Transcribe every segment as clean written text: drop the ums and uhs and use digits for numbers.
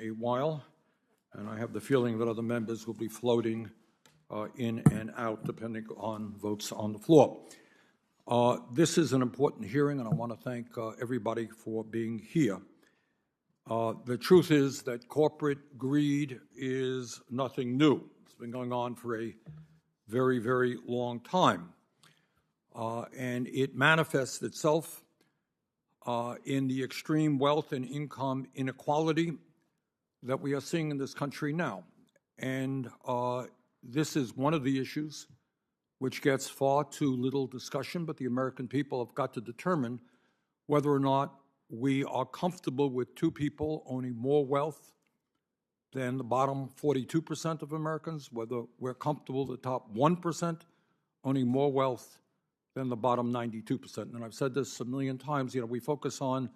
a while, and I have the feeling that other members will be floating in and out depending on votes on the floor. This is an important hearing, and I want to thank everybody for being here. The truth is that corporate greed is nothing new. It's been going on for a very, very long time, and it manifests itself in the extreme wealth and income inequality that we are seeing in this country now. And this is one of the issues which gets far too little discussion, but the American people have got to determine whether or not we are comfortable with two people owning more wealth than the bottom 42% of Americans, whether we're comfortable with the top 1% owning more wealth than the bottom 92%. And I've said this a million times, we focus on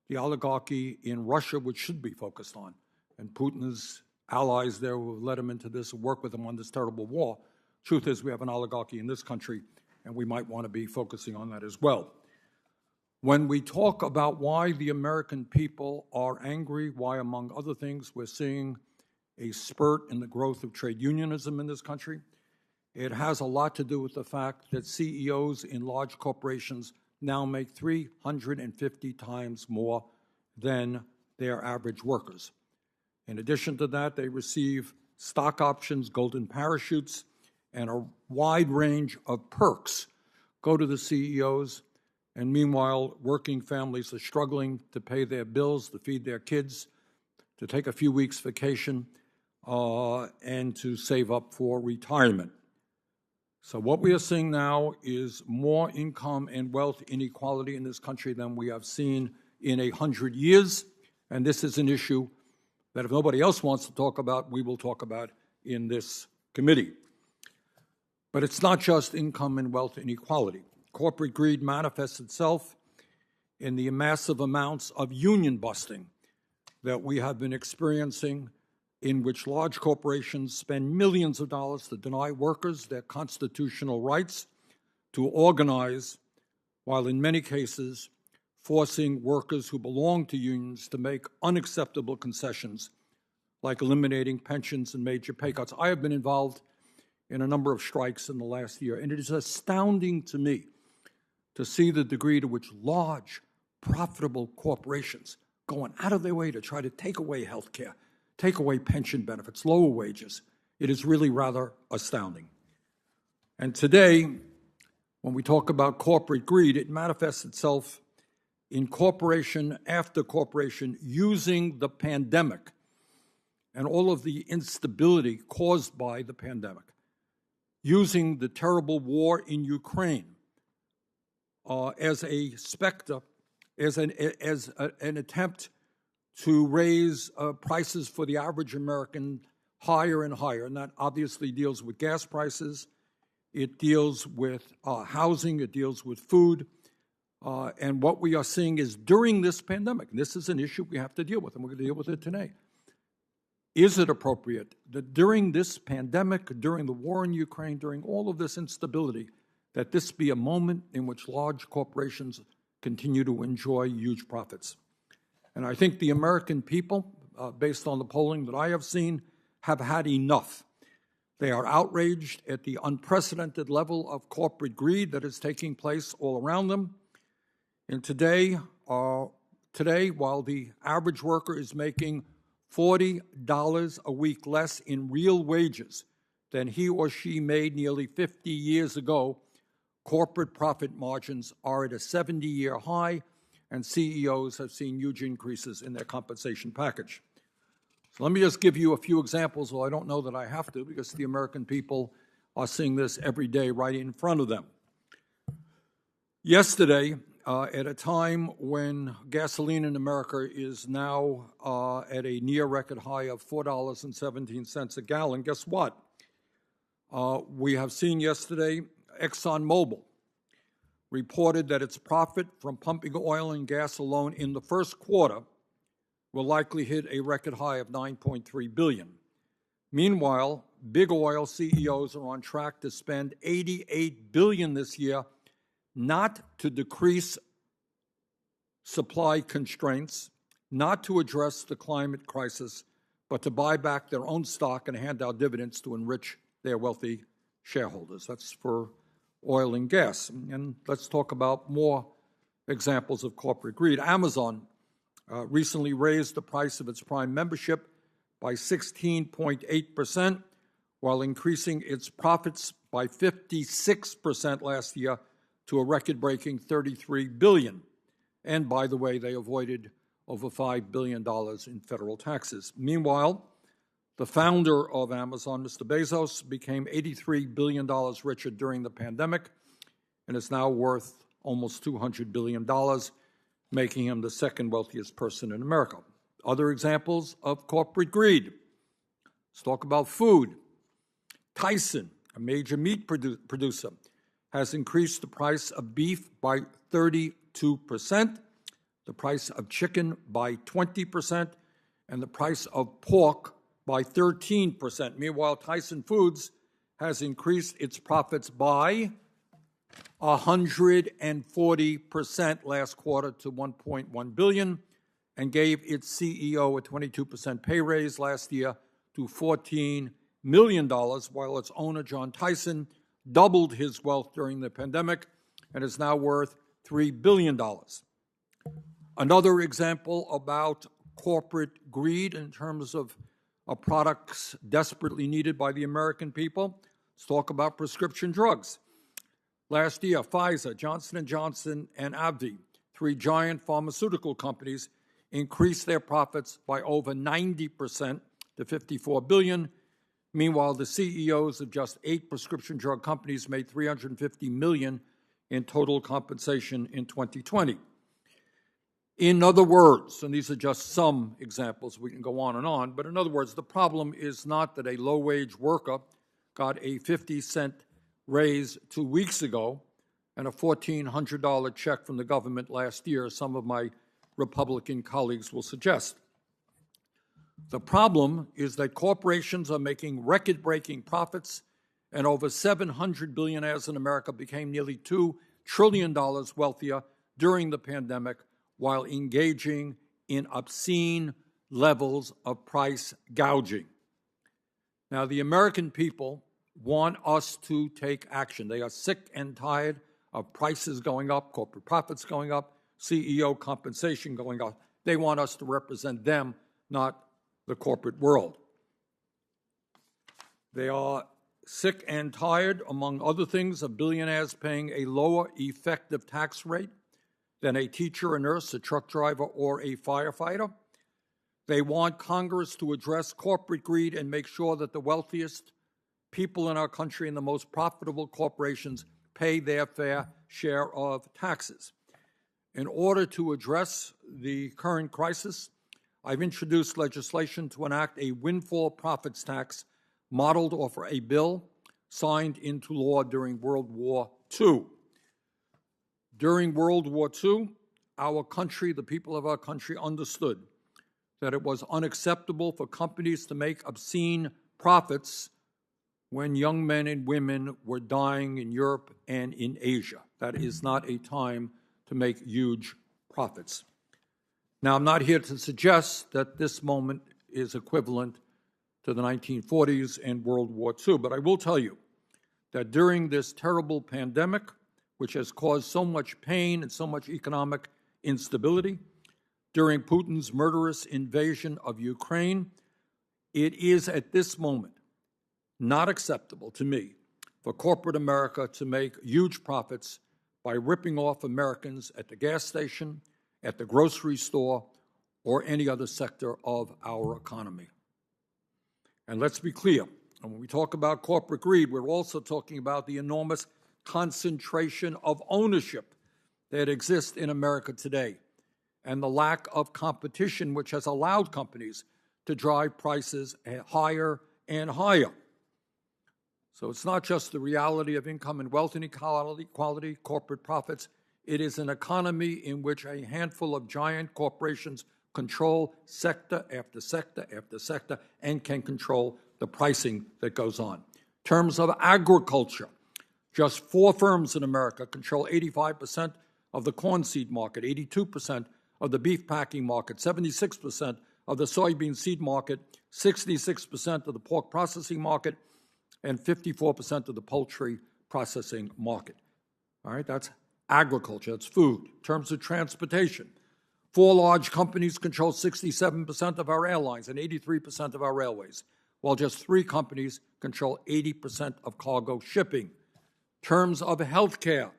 the oligarchy in Russia, which should be focused on, and Putin's allies there who have led him into this and work with him on this terrible war. Truth is, we have an oligarchy in this country, and we might want to be focusing on that as well. When we talk about why the American people are angry, why, among other things, we're seeing a spurt in the growth of trade unionism in this country, it has a lot to do with the fact that CEOs in large corporations now make 350 times more than their average workers. In addition to that, they receive stock options, golden parachutes, and a wide range of perks go to the CEOs. And meanwhile, working families are struggling to pay their bills, to feed their kids, to take a few weeks vacation, and to save up for retirement. So what we are seeing now is more income and wealth inequality in this country than we have seen in 100 years. And this is an issue that if nobody else wants to talk about, we will talk about in this committee. But it's not just income and wealth inequality. Corporate greed manifests itself in the massive amounts of union busting that we have been experiencing, in which large corporations spend millions of dollars to deny workers their constitutional rights to organize, while in many cases forcing workers who belong to unions to make unacceptable concessions, like eliminating pensions and major pay cuts. I have been involved in a number of strikes in the last year, and it is astounding to me to see the degree to which large, profitable corporations going out of their way to try to take away health care, take away pension benefits, lower wages. It is really rather astounding. And today, when we talk about corporate greed, it manifests itself in corporation after corporation using the pandemic and all of the instability caused by the pandemic, using the terrible war in Ukraine as a specter, as an attempt to raise prices for the average American higher and higher. And that obviously deals with gas prices, it deals with housing, it deals with food. And what we are seeing is during this pandemic, and this is an issue we have to deal with, and we're going to deal with it today. Is it appropriate that during this pandemic, during the war in Ukraine, during all of this instability, that this be a moment in which large corporations continue to enjoy huge profits? And I think the American people, based on the polling that I have seen, have had enough. They are outraged at the unprecedented level of corporate greed that is taking place all around them. And today, while the average worker is making $40 a week less in real wages than he or she made nearly 50 years ago, corporate profit margins are at a 70-year high, and CEOs have seen huge increases in their compensation package. So let me just give you a few examples, although I don't know that I have to, because the American people are seeing this every day right in front of them. Yesterday, at a time when gasoline in America is now at a near record high of $4.17 a gallon, guess what? We have seen yesterday ExxonMobil reported that its profit from pumping oil and gas alone in the first quarter will likely hit a record high of $9.3 billion. Meanwhile, big oil CEOs are on track to spend $88 billion this year, not to decrease supply constraints, not to address the climate crisis, but to buy back their own stock and hand out dividends to enrich their wealthy shareholders. That's for oil and gas. And let's talk about more examples of corporate greed. Amazon recently raised the price of its Prime membership by 16.8%, while increasing its profits by 56% last year to a record-breaking $33 billion. And by the way, they avoided over $5 billion in federal taxes. Meanwhile, the founder of Amazon, Mr. Bezos, became $83 billion richer during the pandemic and is now worth almost $200 billion, making him the second wealthiest person in America. Other examples of corporate greed. Let's talk about food. Tyson, a major meat producer, has increased the price of beef by 32%, the price of chicken by 20%, and the price of pork by 13%. Meanwhile, Tyson Foods has increased its profits by 140% last quarter to $1.1 billion, and gave its CEO a 22% pay raise last year to $14 million, while its owner, John Tyson, doubled his wealth during the pandemic and is now worth $3 billion. Another example about corporate greed in terms of products desperately needed by the American people. Let's talk about prescription drugs. Last year, Pfizer, Johnson & Johnson, and AbbVie, three giant pharmaceutical companies, increased their profits by over 90% to $54 billion. Meanwhile, the CEOs of just 8 prescription drug companies made $350 million in total compensation in 2020. In other words, and these are just some examples, we can go on, but in other words, the problem is not that a low-wage worker got a 50-cent raise 2 weeks ago and a $1,400 check from the government last year, as some of my Republican colleagues will suggest. The problem is that corporations are making record-breaking profits, and over 700 billionaires in America became nearly $2 trillion wealthier during the pandemic while engaging in obscene levels of price gouging. Now, the American people want us to take action. They are sick and tired of prices going up, corporate profits going up, CEO compensation going up. They want us to represent them, not the corporate world. They are sick and tired, among other things, of billionaires paying a lower effective tax rate than a teacher, a nurse, a truck driver, or a firefighter. They want Congress to address corporate greed and make sure that the wealthiest people in our country and the most profitable corporations pay their fair share of taxes. In order to address the current crisis, I've introduced legislation to enact a windfall profits tax modeled off a bill signed into law during World War II. During World War II, our country, the people of our country, understood that it was unacceptable for companies to make obscene profits when young men and women were dying in Europe and in Asia. That is not a time to make huge profits. Now, I'm not here to suggest that this moment is equivalent to the 1940s and World War II, but I will tell you that during this terrible pandemic, which has caused so much pain and so much economic instability, during Putin's murderous invasion of Ukraine, it is at this moment not acceptable to me for corporate America to make huge profits by ripping off Americans at the gas station, at the grocery store, or any other sector of our economy. And let's be clear, and when we talk about corporate greed, we're also talking about the enormous concentration of ownership that exists in America today, and the lack of competition which has allowed companies to drive prices higher and higher. So it's not just the reality of income and wealth inequality, corporate profits. It is an economy in which a handful of giant corporations control sector after sector after sector and can control the pricing that goes on. In terms of agriculture, just 4 firms in America control 85% of the corn seed market, 82% of the beef packing market, 76% of the soybean seed market, 66% of the pork processing market, and 54% of the poultry processing market. All right, that's agriculture, that's food. In terms of transportation, 4 large companies control 67% of our airlines and 83% of our railways, while just 3 companies control 80% of cargo shipping. In terms of healthcare,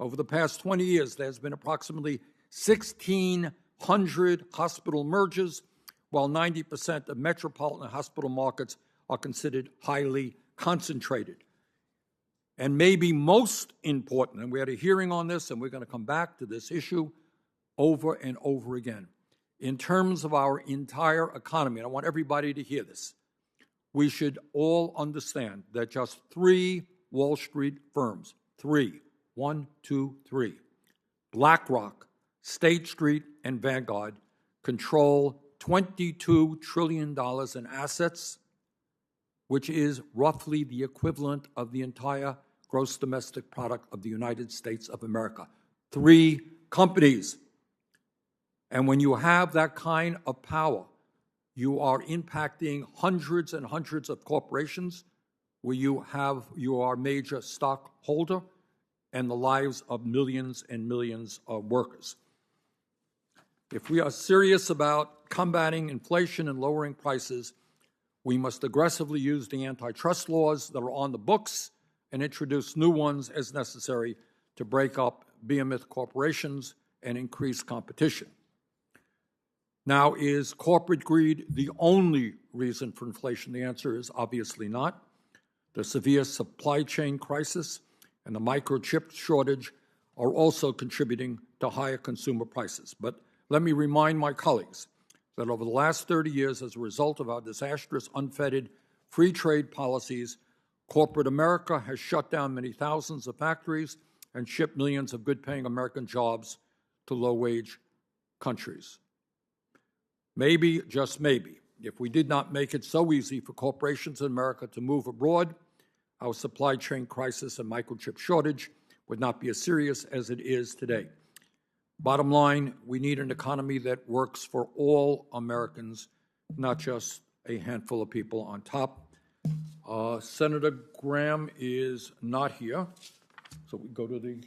over the past 20 years, there's been approximately 1,600 hospital mergers, while 90% of metropolitan hospital markets are considered highly concentrated. And maybe most important, and we had a hearing on this, and we're going to come back to this issue over and over again, in terms of our entire economy, and I want everybody to hear this, we should all understand that just 3 Wall Street firms, 3, 1, 2, 3, BlackRock, State Street, and Vanguard, control $22 trillion in assets, which is roughly the equivalent of the entire gross domestic product of the United States of America. 3 companies. And when you have that kind of power, you are impacting hundreds and hundreds of corporations where you are a major stockholder and the lives of millions and millions of workers. If we are serious about combating inflation and lowering prices, we must aggressively use the antitrust laws that are on the books and introduce new ones as necessary to break up behemoth corporations and increase competition. Now, is corporate greed the only reason for inflation? The answer is obviously not. The severe supply chain crisis and the microchip shortage are also contributing to higher consumer prices. But let me remind my colleagues that over the last 30 years, as a result of our disastrous, unfettered free trade policies, corporate America has shut down many thousands of factories and shipped millions of good-paying American jobs to low-wage countries. Maybe, just maybe, if we did not make it so easy for corporations in America to move abroad, our supply chain crisis and microchip shortage would not be as serious as it is today. Bottom line, we need an economy that works for all Americans, not just a handful of people on top. Senator Graham is not here, so we go to the,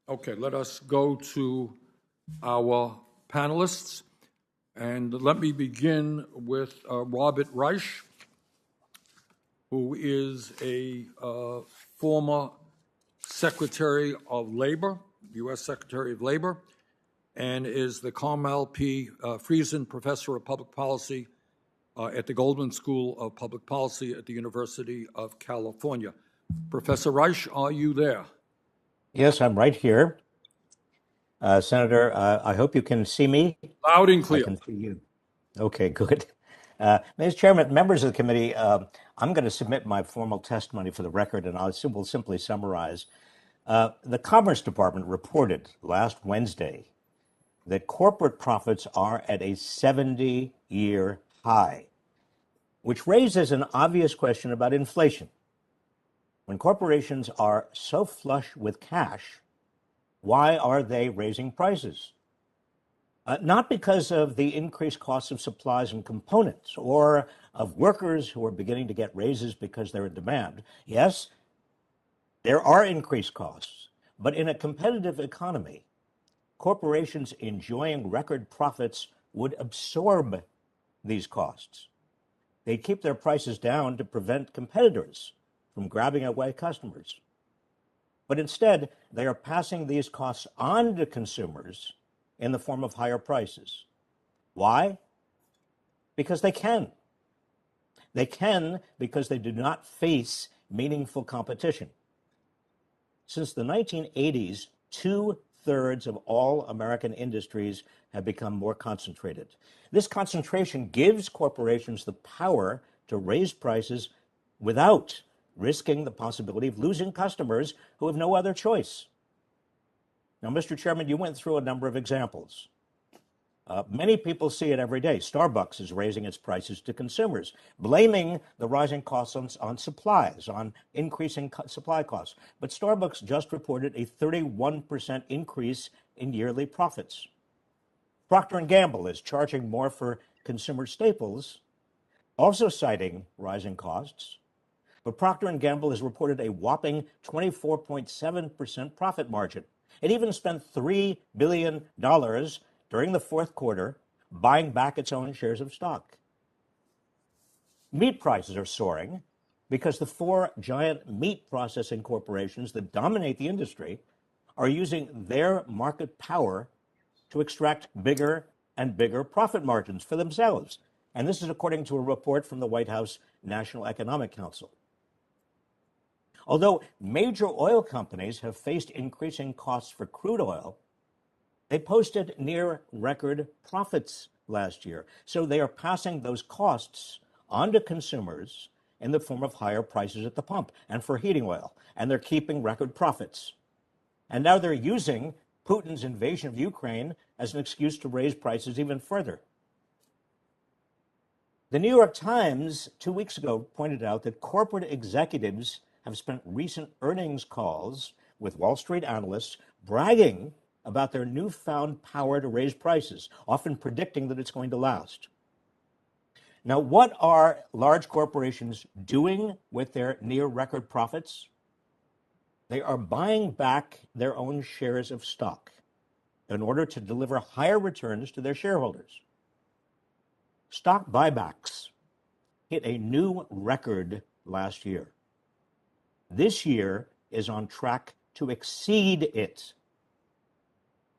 okay, let us go to our panelists. And let me begin with Robert Reich, who is a former Secretary of Labor, U.S. Secretary of Labor, and is the Carmel P. Friesen Professor of Public Policy at the Goldman School of Public Policy at the University of California. Professor Reich, are you there? Yes, I'm right here. Senator, I hope you can see me. Loud and clear. I can see you. Okay, good. Mr. Chairman, members of the committee, I'm going to submit my formal testimony for the record, and I will simply summarize. The Commerce Department reported last Wednesday that corporate profits are at a 70-year high, which raises an obvious question about inflation. When corporations are so flush with cash, why are they raising prices? Not because of the increased costs of supplies and components or of workers who are beginning to get raises because they're in demand. Yes, there are increased costs, but in a competitive economy, corporations enjoying record profits would absorb these costs. They'd keep their prices down to prevent competitors from grabbing away customers. But instead, they are passing these costs on to consumers in the form of higher prices. Why? Because they can. They can because they do not face meaningful competition. Since the 1980s, 2/3 of all American industries have become more concentrated. This concentration gives corporations the power to raise prices without risking the possibility of losing customers who have no other choice. Now, Mr. Chairman, you went through a number of examples. Many people see it every day. Starbucks is raising its prices to consumers, blaming the rising costs on supplies, on increasing supply costs. But Starbucks just reported a 31% increase in yearly profits. Procter & Gamble is charging more for consumer staples, also citing rising costs. But Procter & Gamble has reported a whopping 24.7% profit margin. It even spent $3 billion during the fourth quarter buying back its own shares of stock. Meat prices are soaring because the four giant meat processing corporations that dominate the industry are using their market power to extract bigger and bigger profit margins for themselves. And this is according to a report from the White House National Economic Council. Although major oil companies have faced increasing costs for crude oil, they posted near record profits last year. So they are passing those costs on to consumers in the form of higher prices at the pump and for heating oil, and they're keeping record profits. And now they're using Putin's invasion of Ukraine as an excuse to raise prices even further. The New York Times 2 weeks ago pointed out that corporate executives have spent recent earnings calls with Wall Street analysts bragging about their newfound power to raise prices, often predicting that it's going to last. Now, what are large corporations doing with their near record profits? They are buying back their own shares of stock in order to deliver higher returns to their shareholders. Stock buybacks hit a new record last year. This year is on track to exceed it.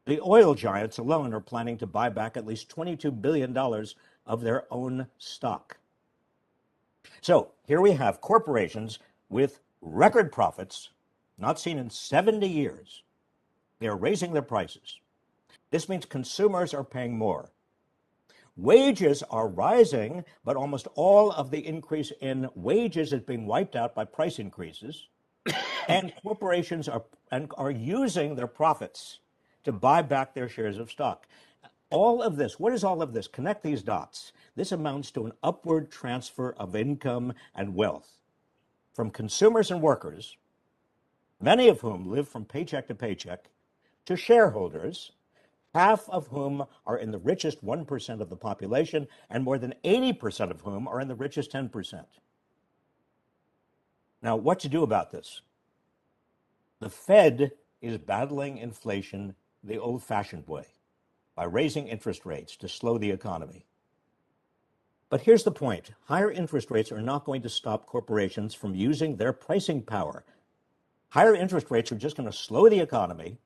The oil giants alone are planning to buy back at least $22 billion of their own stock. So here we have corporations with record profits, not seen in 70 years. They are raising their prices. This means consumers are paying more. Wages are rising, but almost all of the increase in wages is being wiped out by price increases. And corporations are using their profits to buy back their shares of stock. All of this, what is all of this? Connect these dots. This amounts to an upward transfer of income and wealth from consumers and workers, many of whom live from paycheck to paycheck, to shareholders, half of whom are in the richest 1% of the population, and more than 80% of whom are in the richest 10%. Now, what to do about this? The Fed is battling inflation the old-fashioned way, by raising interest rates to slow the economy. But here's the point. Higher interest rates are not going to stop corporations from using their pricing power. Higher interest rates are just going to slow the economy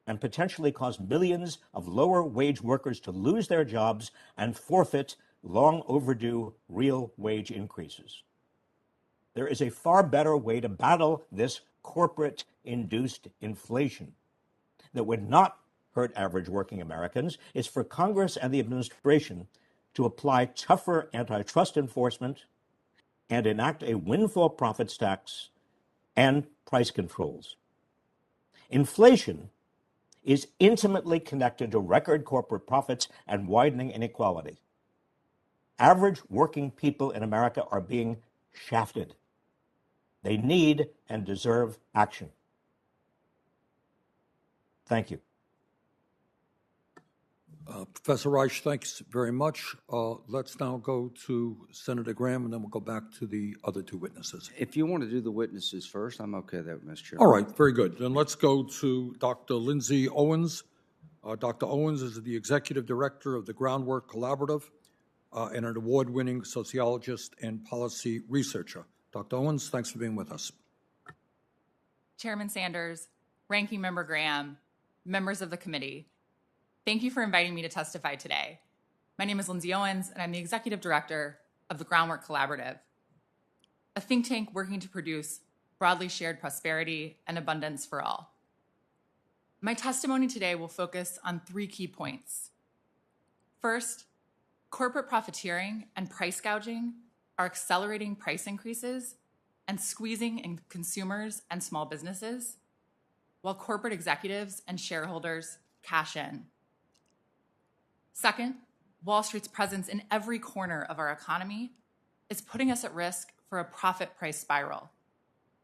and potentially cause millions of lower wage workers to lose their jobs and forfeit long overdue real wage increases. There is a far better way to battle this corporate-induced inflation that would not hurt average working Americans. It's for Congress and the administration to apply tougher antitrust enforcement and enact a windfall profits tax and price controls. Inflation is intimately connected to record corporate profits and widening inequality. Average working people in America are being shafted. They need and deserve action. Thank you. Professor Reich, thanks very much. Let's now go to Senator Graham, and then we'll go back to the other two witnesses. If you want to do the witnesses first, I'm okay with that, Mr. Chairman. All right, very good. Then let's go to Dr. Lindsey Owens. Dr. Owens is the Executive Director of the Groundwork Collaborative and an award-winning sociologist and policy researcher. Dr. Owens, thanks for being with us. Chairman Sanders, Ranking Member Graham, members of the committee, thank you for inviting me to testify today. My name is Lindsey Owens, and I'm the Executive Director of the Groundwork Collaborative, a think tank working to produce broadly shared prosperity and abundance for all. My testimony today will focus on 3 key points. First, corporate profiteering and price gouging are accelerating price increases and squeezing in consumers and small businesses, while corporate executives and shareholders cash in. Second, Wall Street's presence in every corner of our economy is putting us at risk for a profit price spiral.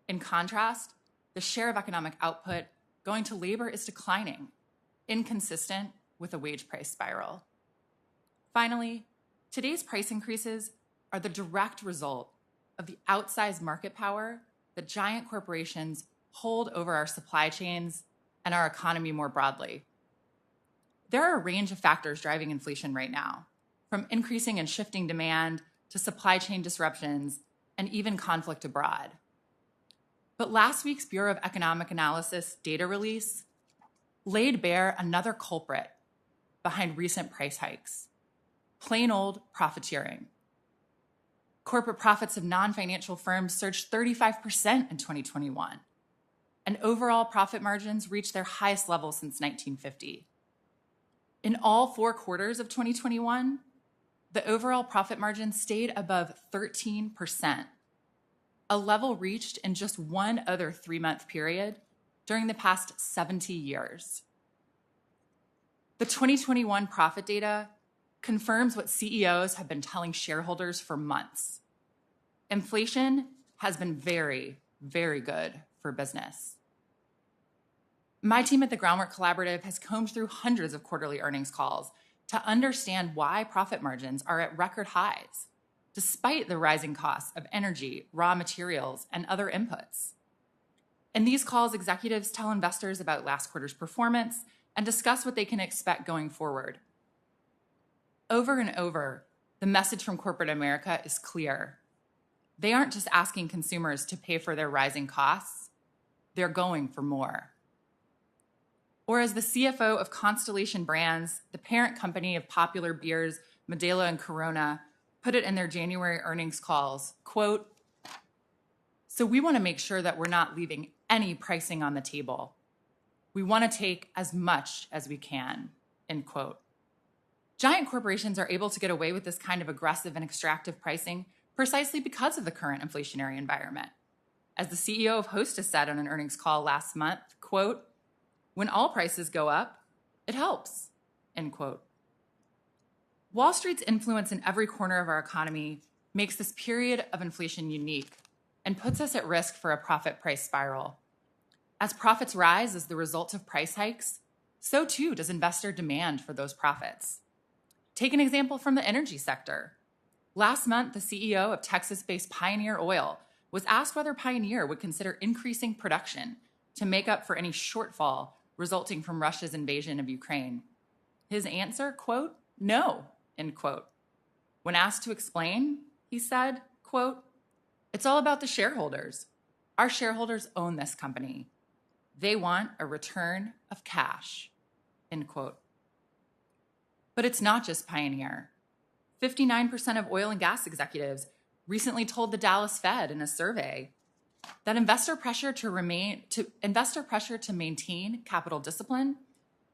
In contrast, the share of economic output going to labor is declining, inconsistent with a wage price spiral. Finally, Today's price increases are the direct result of the outsized market power that giant corporations hold over our supply chains and our economy more broadly. There are a range of factors driving inflation right now, from increasing and shifting demand to supply chain disruptions and even conflict abroad. But last week's Bureau of Economic Analysis data release laid bare another culprit behind recent price hikes: plain old profiteering. Corporate profits of non-financial firms surged 35% in 2021, and overall profit margins reached their highest level since 1950. In all 4 quarters of 2021, the overall profit margin stayed above 13%, a level reached in just one other 3-month period during the past 70 years. The 2021 profit data confirms what CEOs have been telling shareholders for months. Inflation has been very, very good for business. My team at the Groundwork Collaborative has combed through hundreds of quarterly earnings calls to understand why profit margins are at record highs, despite the rising costs of energy, raw materials, and other inputs. In these calls, executives tell investors about last quarter's performance and discuss what they can expect going forward. Over and over, the message from corporate America is clear. They aren't just asking consumers to pay for their rising costs, they're going for more. Or as the CFO of Constellation Brands, the parent company of popular beers Modelo and Corona, put it in their January earnings calls, quote, "So we want to make sure that we're not leaving any pricing on the table. We want to take as much as we can," end quote. Giant corporations are able to get away with this kind of aggressive and extractive pricing precisely because of the current inflationary environment. As the CEO of Hostess said on an earnings call last month, quote, "When all prices go up, it helps," end quote. Wall Street's influence in every corner of our economy makes this period of inflation unique and puts us at risk for a profit price spiral. As profits rise as the result of price hikes, so too does investor demand for those profits. Take an example from the energy sector. Last month, the CEO of Texas-based Pioneer Oil was asked whether Pioneer would consider increasing production to make up for any shortfall resulting from Russia's invasion of Ukraine. His answer, quote, "No," end quote. When asked to explain, he said, quote, "It's all about the shareholders. Our shareholders own this company. They want a return of cash," end quote. But it's not just Pioneer. 59% of oil and gas executives recently told the Dallas Fed in a survey that investor pressure to maintain capital discipline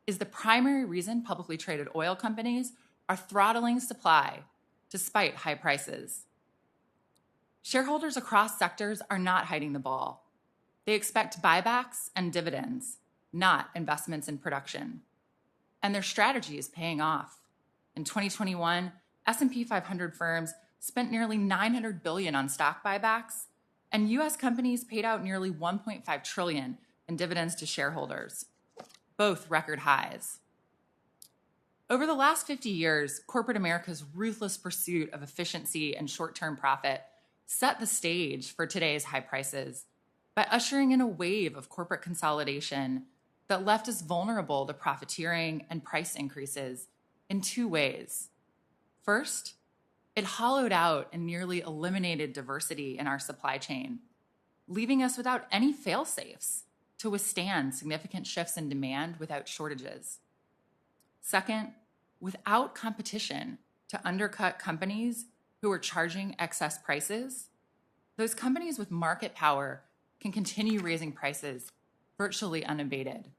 is the primary reason publicly traded oil companies are throttling supply despite high prices. Shareholders across sectors are not hiding the ball. They expect buybacks and dividends, not investments in production. And their strategy is paying off. In 2021, S&P 500 firms spent nearly $900 billion on stock buybacks, and U.S. companies paid out nearly $1.5 trillion in dividends to shareholders, both record highs. Over the last 50 years, corporate America's ruthless pursuit of efficiency and short-term profit set the stage for today's high prices by ushering in a wave of corporate consolidation that left us vulnerable to profiteering and price increases in 2 ways. First, it hollowed out and nearly eliminated diversity in our supply chain, leaving us without any fail-safes to withstand significant shifts in demand without shortages. Second, without competition to undercut companies who are charging excess prices, those companies with market power can continue raising prices virtually unabated.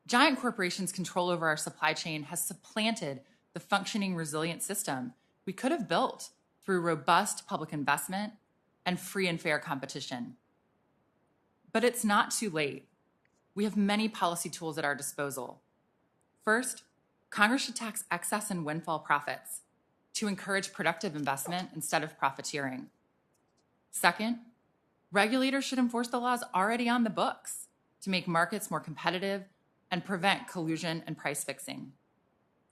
Giant corporations' control over our supply chain has supplanted the functioning, resilient system we could have built through robust public investment and free and fair competition. But it's not too late. We have many policy tools at our disposal. First, Congress should tax excess and windfall profits to encourage productive investment instead of profiteering. Second, regulators should enforce the laws already on the books to make markets more competitive and prevent collusion and price fixing.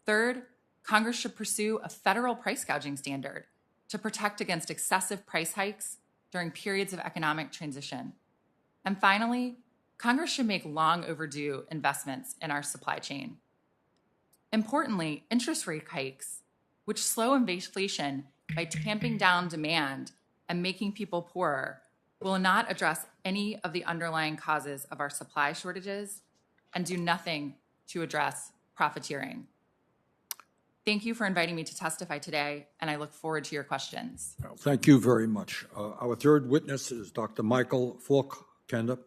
Third, Congress should pursue a federal price gouging standard to protect against excessive price hikes during periods of economic transition. And finally, Congress should make long overdue investments in our supply chain. Importantly, interest rate hikes, which slow inflation by tamping down demand and making people poorer, will not address any of the underlying causes of our supply shortages and do nothing to address profiteering. Thank you for inviting me to testify today, and I look forward to your questions. Well, thank you very much. Our third witness is Dr. Michael Faulkender,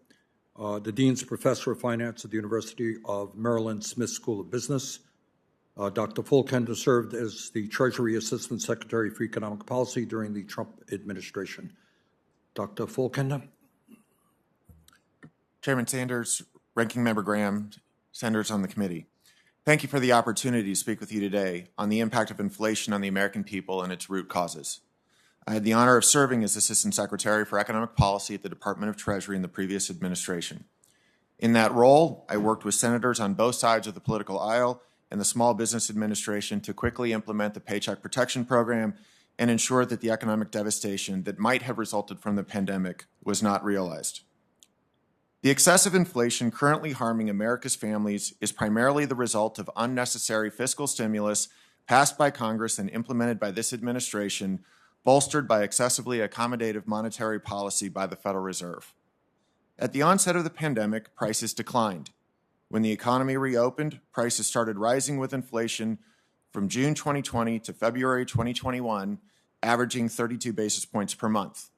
the Dean's Professor of Finance at the University of Maryland Smith School of Business. Dr. Faulkender served as the Treasury Assistant Secretary for Economic Policy during the Trump administration. Dr. Faulkender. Chairman Sanders, Ranking Member Graham, senators on the committee. Thank you for the opportunity to speak with you today on the impact of inflation on the American people and its root causes. I had the honor of serving as Assistant Secretary for Economic Policy at the Department of Treasury in the previous administration. In that role, I worked with senators on both sides of the political aisle and the Small Business Administration to quickly implement the Paycheck Protection Program and ensure that the economic devastation that might have resulted from the pandemic was not realized. The excessive inflation currently harming America's families is primarily the result of unnecessary fiscal stimulus passed by Congress and implemented by this administration, bolstered by excessively accommodative monetary policy by the Federal Reserve. At the onset of the pandemic, prices declined. When the economy reopened, prices started rising with inflation from June 2020 to February 2021, averaging 32 basis points per month.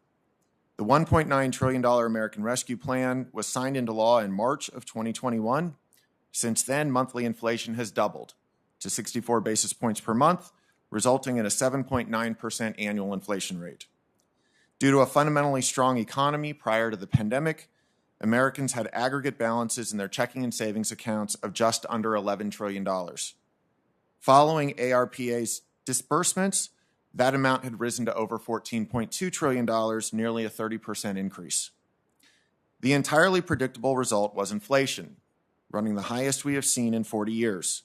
The $1.9 trillion American Rescue Plan was signed into law in March of 2021. Since then, monthly inflation has doubled to 64 basis points per month, resulting in a 7.9% annual inflation rate. Due to a fundamentally strong economy prior to the pandemic, Americans had aggregate balances in their checking and savings accounts of just under $11 trillion. Following ARPA's disbursements, that amount had risen to over $14.2 trillion, nearly a 30% increase. The entirely predictable result was inflation, running the highest we have seen in 40 years.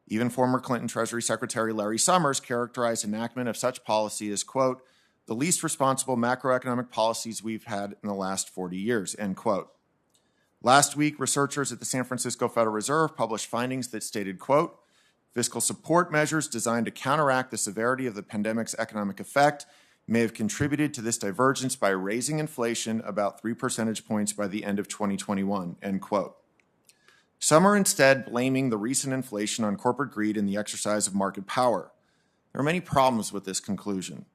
Even former Clinton Treasury Secretary Larry Summers characterized enactment of such policy as, quote, the least responsible macroeconomic policies we've had in the last 40 years, end quote. Last week, researchers at the San Francisco Federal Reserve published findings that stated, quote, fiscal support measures designed to counteract the severity of the pandemic's economic effect may have contributed to this divergence by raising inflation about 3 percentage points by the end of 2021, end quote. Some are instead blaming the recent inflation on corporate greed and the exercise of market power. There are many problems with this conclusion.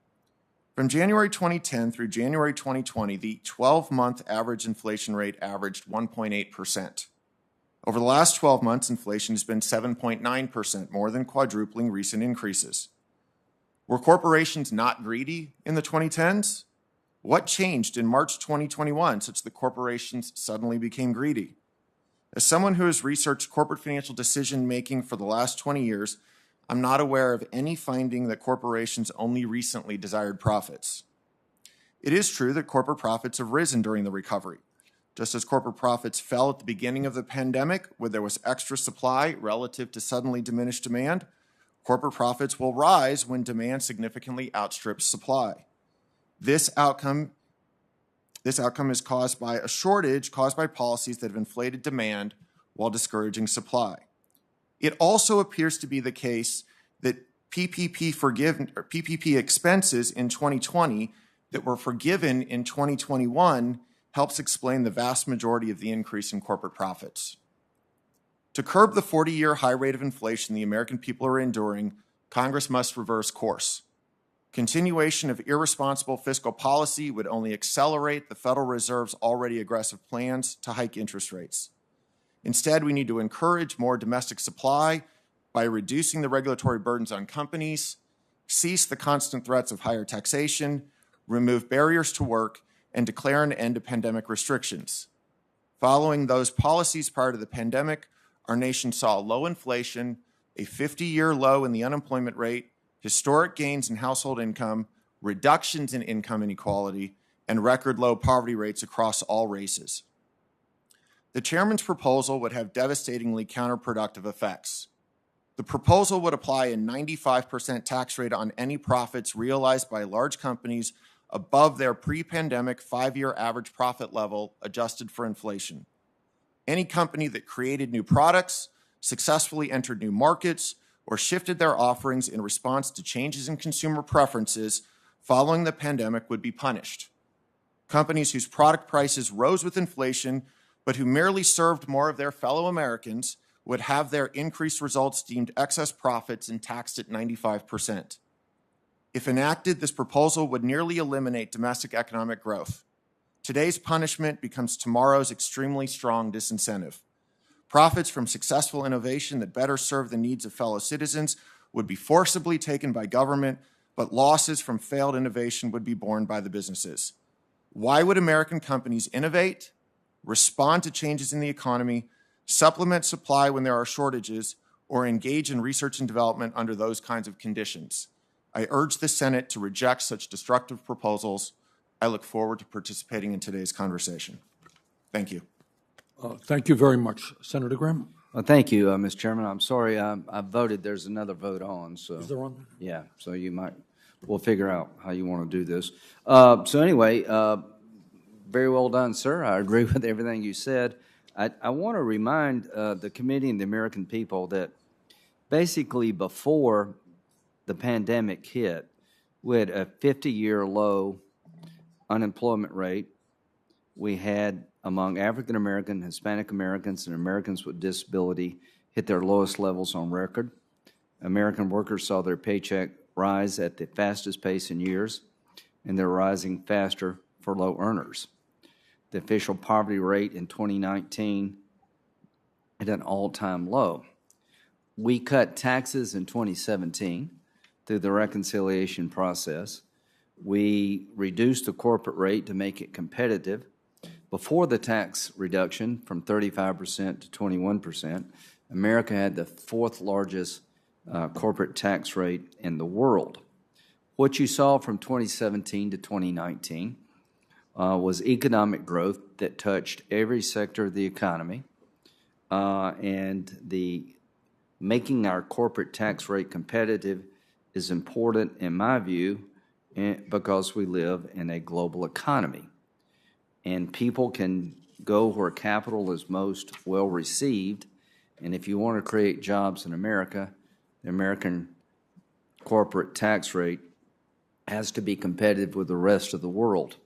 From January 2010 through January 2020, the 12-month average inflation rate averaged 1.8%. Over the last 12 months, inflation has been 7.9%, more than quadrupling recent increases. Were corporations not greedy in the 2010s? What changed in March 2021 such that corporations suddenly became greedy? As someone who has researched corporate financial decision-making for the last 20 years, I'm not aware of any finding that corporations only recently desired profits. It is true that corporate profits have risen during the recovery. Just as corporate profits fell at the beginning of the pandemic, where there was extra supply relative to suddenly diminished demand, corporate profits will rise when demand significantly outstrips supply. This outcome is caused by a shortage caused by policies that have inflated demand while discouraging supply. It also appears to be the case that PPP expenses in 2020 that were forgiven in 2021 helps explain the vast majority of the increase in corporate profits. To curb the 40-year high rate of inflation the American people are enduring, Congress must reverse course. Continuation of irresponsible fiscal policy would only accelerate the Federal Reserve's already aggressive plans to hike interest rates. Instead, we need to encourage more domestic supply by reducing the regulatory burdens on companies, cease the constant threats of higher taxation, remove barriers to work, and declare an end to pandemic restrictions. Following those policies prior to the pandemic, our nation saw low inflation, a 50-year low in the unemployment rate, historic gains in household income, reductions in income inequality, and record low poverty rates across all races. The chairman's proposal would have devastatingly counterproductive effects. The proposal would apply a 95% tax rate on any profits realized by large companies above their pre-pandemic 5-year average profit level adjusted for inflation. Any company that created new products, successfully entered new markets, or shifted their offerings in response to changes in consumer preferences following the pandemic would be punished. Companies whose product prices rose with inflation, but who merely served more of their fellow Americans, would have their increased results deemed excess profits and taxed at 95%. If enacted, this proposal would nearly eliminate domestic economic growth. Today's punishment becomes tomorrow's extremely strong disincentive. Profits from successful innovation that better serve the needs of fellow citizens would be forcibly taken by government, but losses from failed innovation would be borne by the businesses. Why would American companies innovate, respond to changes in the economy, supplement supply when there are shortages, or engage in research and development under those kinds of conditions? I urge the Senate to reject such destructive proposals. I look forward to participating in today's conversation. Thank you. Thank you very much. Senator Graham? Well, thank you, Mr. Chairman. I'm sorry I voted. There's another vote on. So Is there one? Yeah, so we'll figure out how you want to do this. So anyway, very well done, sir. I agree with everything you said. I want to remind the committee and the American people that basically before the pandemic hit, we had a 50-year low unemployment rate. We had, among African American, Hispanic Americans, and Americans with disability, hit their lowest levels on record. American workers saw their paycheck rise at the fastest pace in years, and they're rising faster for low earners. The official poverty rate in 2019 at an all-time low. We cut taxes in 2017 through the reconciliation process. We reduced the corporate rate to make it competitive. Before the tax reduction from 35% to 21%, America had the fourth largest corporate tax rate in the world. What you saw from 2017 to 2019 was economic growth that touched every sector of the economy, and the making our corporate tax rate competitive is important in my view because we live in a global economy, and people can go where capital is most well received. And if you want to create jobs in America, the American corporate tax rate has to be competitive with the rest of the world.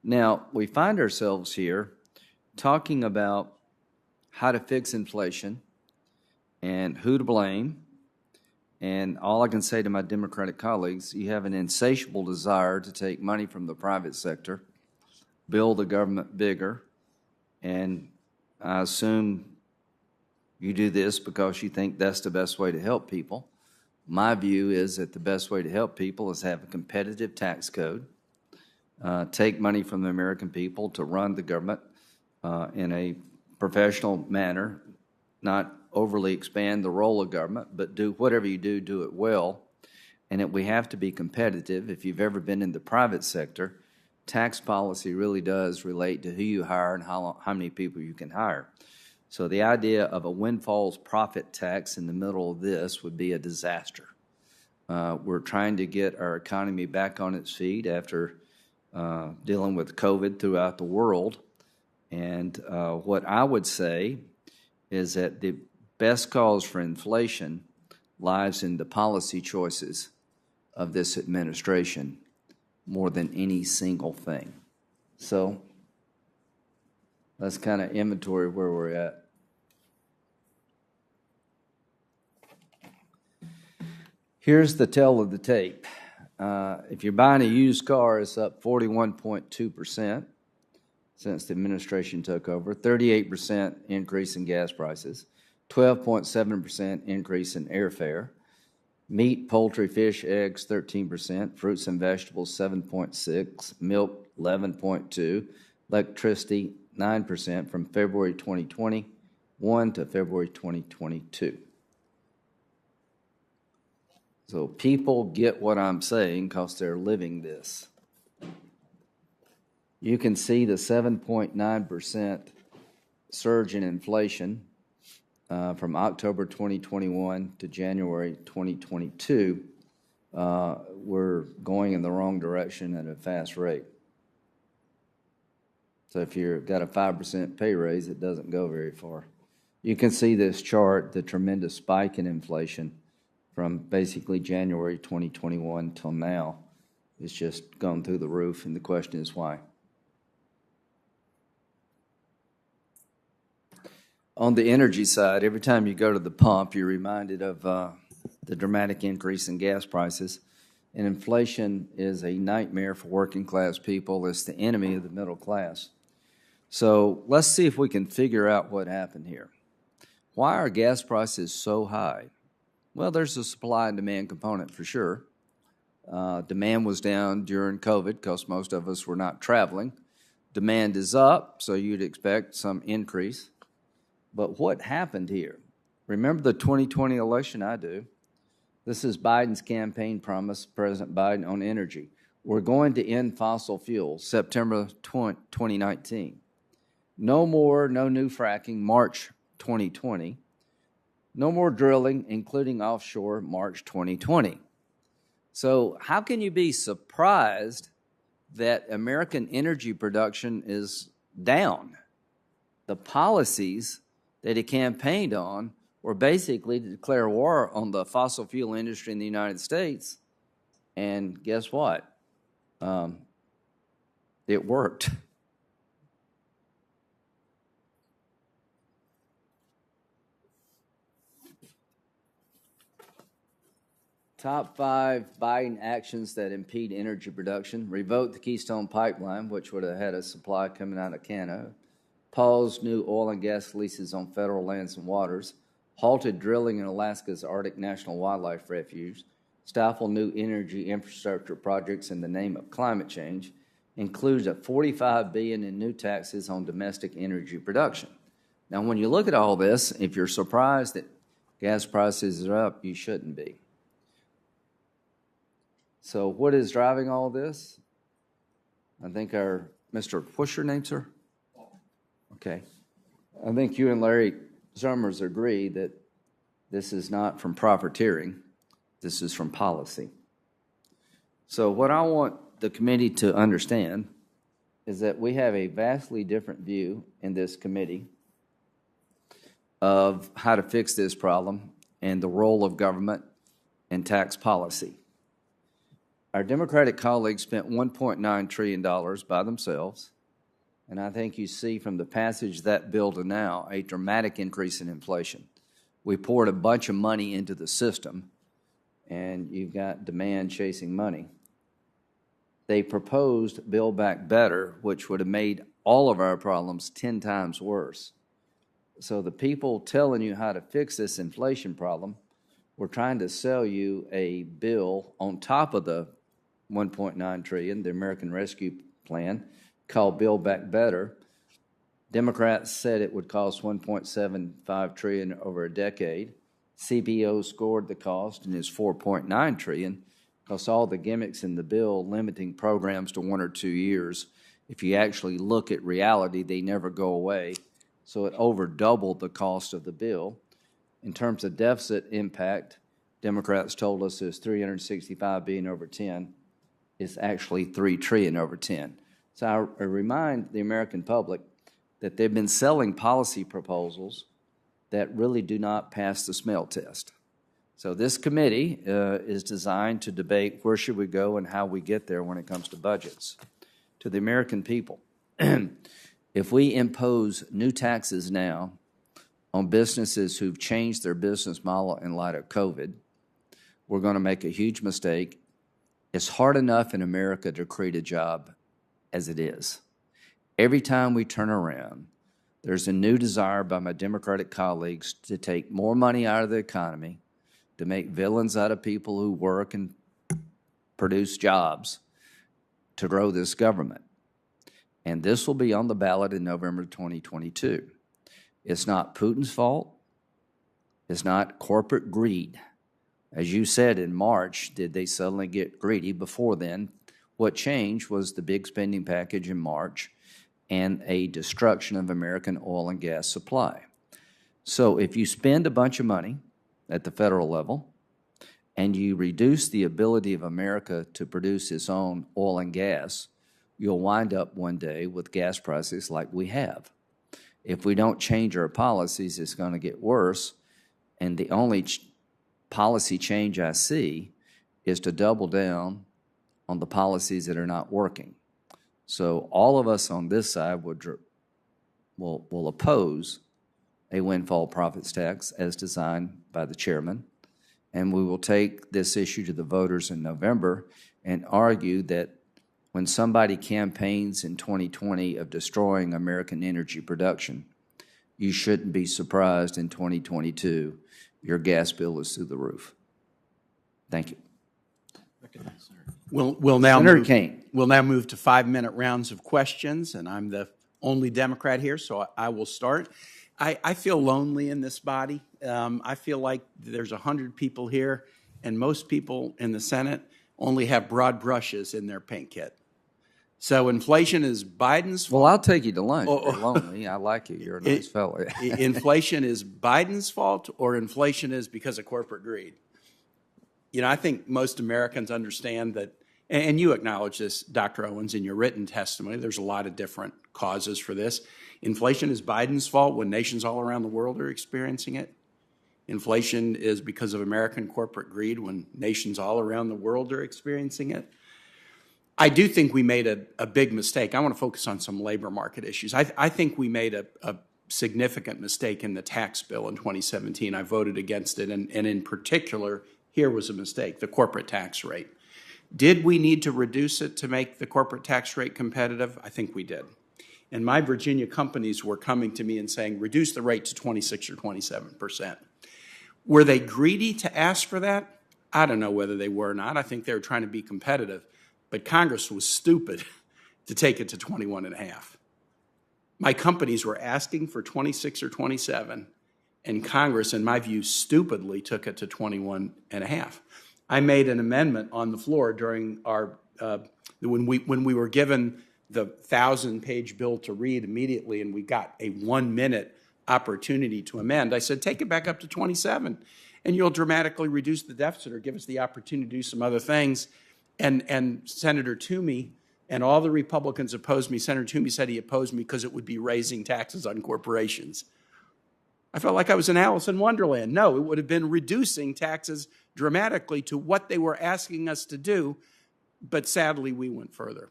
Now, we find ourselves here talking about how to fix inflation and who to blame. And all I can say to my Democratic colleagues, you have an insatiable desire to take money from the private sector, build the government bigger, and I assume you do this because you think that's the best way to help people. My view is that the best way to help people is have a competitive tax code, take money from the American people to run the government in a professional manner, not overly expand the role of government, but do whatever you do, do it well. And that we have to be competitive. If you've ever been in the private sector, tax policy really does relate to who you hire and how many people you can hire. So the idea of a windfalls profit tax in the middle of this would be a disaster. We're trying to get our economy back on its feet after dealing with COVID throughout the world. And what I would say is that the best cause for inflation lies in the policy choices of this administration more than any single thing. So that's kind of inventory where we're at. Here's the tale of the tape. If you're buying a used car, it's up 41.2% since the administration took over, 38% increase in gas prices, 12.7% increase in airfare, meat, poultry, fish, eggs, 13%, fruits and vegetables, 7.6%, milk, 11.2%, electricity, 9% from February 2021 to February 2022. So people get what I'm saying because they're living this. You can see the 7.9% surge in inflation from October 2021 to January 2022, we're going in the wrong direction at a fast rate. So if you've got a 5% pay raise, it doesn't go very far. You can see this chart, the tremendous spike in inflation from basically January 2021 till now. It's just gone through the roof, and the question is why. On the energy side, every time you go to the pump, you're reminded of the dramatic increase in gas prices. And inflation is a nightmare for working class people. It's the enemy of the middle class. So let's see if we can figure out what happened here. Why are gas prices so high? Well, there's a supply and demand component for sure. Demand was down during COVID because most of us were not traveling. Demand is up, so you'd expect some increase. But what happened here? Remember the 2020 election? I do. This is Biden's campaign promise, President Biden, on energy. We're going to end fossil fuels, September 2019. No more, no new fracking, March 2020. No more drilling, including offshore, March 2020. So how can you be surprised that American energy production is down? The policies that he campaigned on were basically to declare war on the fossil fuel industry in the United States. And guess what? It worked. Top 5 Biden actions that impede energy production: revoke the Keystone Pipeline, which would have had a supply coming out of Canada; pause new oil and gas leases on federal lands and waters; halted drilling in Alaska's Arctic National Wildlife Refuge; stifle new energy infrastructure projects in the name of climate change; includes a $45 billion in new taxes on domestic energy production. Now, when you look at all this, if you're surprised that gas prices are up, you shouldn't be. So what is driving all this? I think what's your name, sir? Okay. I think you and Larry Summers agree that this is not from profiteering. This is from policy. So what I want the committee to understand is that we have a vastly different view in this committee of how to fix this problem and the role of government and tax policy. Our Democratic colleagues spent $1.9 trillion by themselves, and I think you see from the passage of that bill to now a dramatic increase in inflation. We poured a bunch of money into the system, and you've got demand chasing money. They proposed Build Back Better, which would have made all of our problems 10 times worse. So the people telling you how to fix this inflation problem were trying to sell you a bill on top of the $1.9 trillion, the American Rescue Plan, called Build Back Better. Democrats said it would cost $1.75 trillion over a decade. CBO scored the cost and is $4.9 trillion because all the gimmicks in the bill limiting programs to 1 or 2 years, if you actually look at reality, they never go away. So it over doubled the cost of the bill. In terms of deficit impact, Democrats told us it was $365 billion over 10. It's actually $3 trillion over 10. So I remind the American public that they've been selling policy proposals that really do not pass the smell test. So this committee is designed to debate where should we go and how we get there when it comes to budgets. To the American people, if we impose new taxes now on businesses who've changed their business model in light of COVID, we're going to make a huge mistake. It's hard enough in America to create a job as it is. Every time we turn around, there's a new desire by my Democratic colleagues to take more money out of the economy, to make villains out of people who work and produce jobs, to grow this government. And this will be on the ballot in November 2022. It's not Putin's fault. It's not corporate greed. As you said in March, did they suddenly get greedy? Before then, what changed was the big spending package in March and a destruction of American oil and gas supply. So if you spend a bunch of money at the federal level and you reduce the ability of America to produce its own oil and gas, you'll wind up one day with gas prices like we have. If we don't change our policies, it's going to get worse. And the only policy change I see is to double down on the policies that are not working. So all of us on this side will oppose a windfall profits tax as designed by the chairman, and we will take this issue to the voters in November and argue that when somebody campaigns in 2020 of destroying American energy production, you shouldn't be surprised in 2022 your gas bill is through the roof. Thank you. We'll now Senator move, Kane. We'll now move to 5-minute rounds of questions, and I'm the only Democrat here, so I will start. I feel lonely in this body. I feel like there's 100 people here, and most people in the Senate only have broad brushes in their paint kit. So inflation is Biden's fault. Well, I'll take you to lunch. You're lonely. I like you. You're a nice fellow. Inflation is Biden's fault, or inflation is because of corporate greed? You know, I think most Americans understand that, and you acknowledge this, Dr. Owens, in your written testimony, there's a lot of different causes for this. Inflation is Biden's fault when nations all around the world are experiencing it. Inflation is because of American corporate greed when nations all around the world are experiencing it. I do think we made a big mistake. I want to focus on some labor market issues. I think we made a significant mistake in the tax bill in 2017. I voted against it, and in particular, here was a mistake, the corporate tax rate. Did we need to reduce it to make the corporate tax rate competitive? I think we did. And my Virginia companies were coming to me and saying, reduce the rate to 26 or 27%. Were they greedy to ask for that? I don't know whether they were or not. I think they were trying to be competitive. But Congress was stupid to take it to 21.5. My companies were asking for 26 or 27, and Congress, in my view, stupidly took it to 21.5. I made an amendment on the floor during our when we were given the 1,000-page bill to read immediately, and we got a 1-minute opportunity to amend. I said, take it back up to 27, and you'll dramatically reduce the deficit or give us the opportunity to do some other things. And Senator Toomey and all the Republicans opposed me. Senator Toomey said he opposed me because it would be raising taxes on corporations. I felt like I was in Alice in Wonderland. No, it would have been reducing taxes dramatically to what they were asking us to do, but sadly we went further.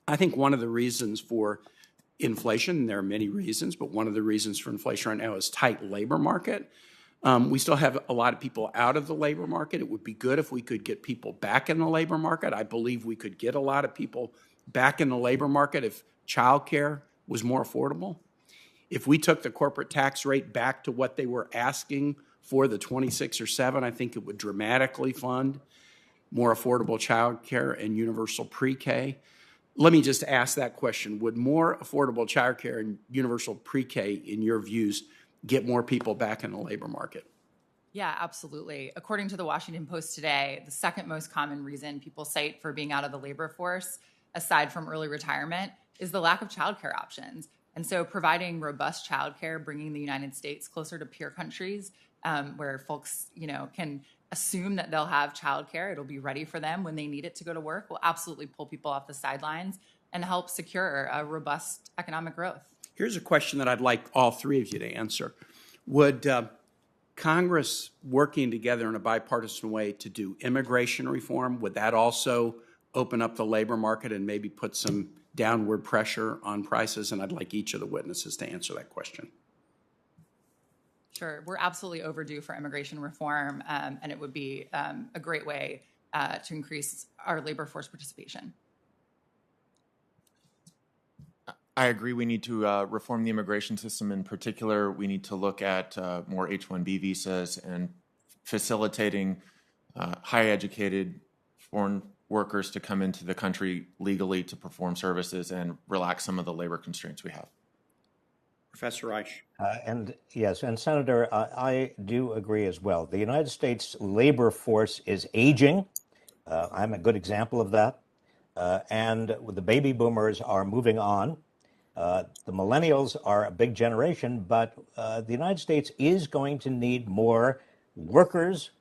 I think one of the reasons for inflation, and there are many reasons, but one of the reasons for inflation right now is tight labor market. We still have a lot of people out of the labor market. It would be good if we could get people back in the labor market. I believe we could get a lot of people back in the labor market if childcare was more affordable. If we took the corporate tax rate back to what they were asking for, the 26 or 7, I think it would dramatically fund more affordable childcare and universal pre-K. Let me just ask that question. Would more affordable childcare and universal pre-K, in your views, get more people back in the labor market? Yeah, absolutely. According to the Washington Post today, the second most common reason people cite for being out of the labor force, aside from early retirement, is the lack of childcare options. And so providing robust childcare, bringing the United States closer to peer countries where folks, can assume that they'll have childcare, it'll be ready for them when they need it to go to work, will absolutely pull people off the sidelines and help secure a robust economic growth. Here's a question that I'd like all three of you to answer. Would Congress working together in a bipartisan way to do immigration reform, would that also open up the labor market and maybe put some downward pressure on prices? And I'd like each of the witnesses to answer that question. Sure. We're absolutely overdue for immigration reform, and it would be a great way to increase our labor force participation. I agree we need to reform the immigration system. In particular, we need to look at more H-1B visas and facilitating high-educated foreign workers to come into the country legally to perform services and relax some of the labor constraints we have. Professor Reich. And yes, and Senator, I do agree as well. The United States labor force is aging. I'm a good example of that. And the baby boomers are moving on. The millennials are a big generation, but the United States is going to need more workers.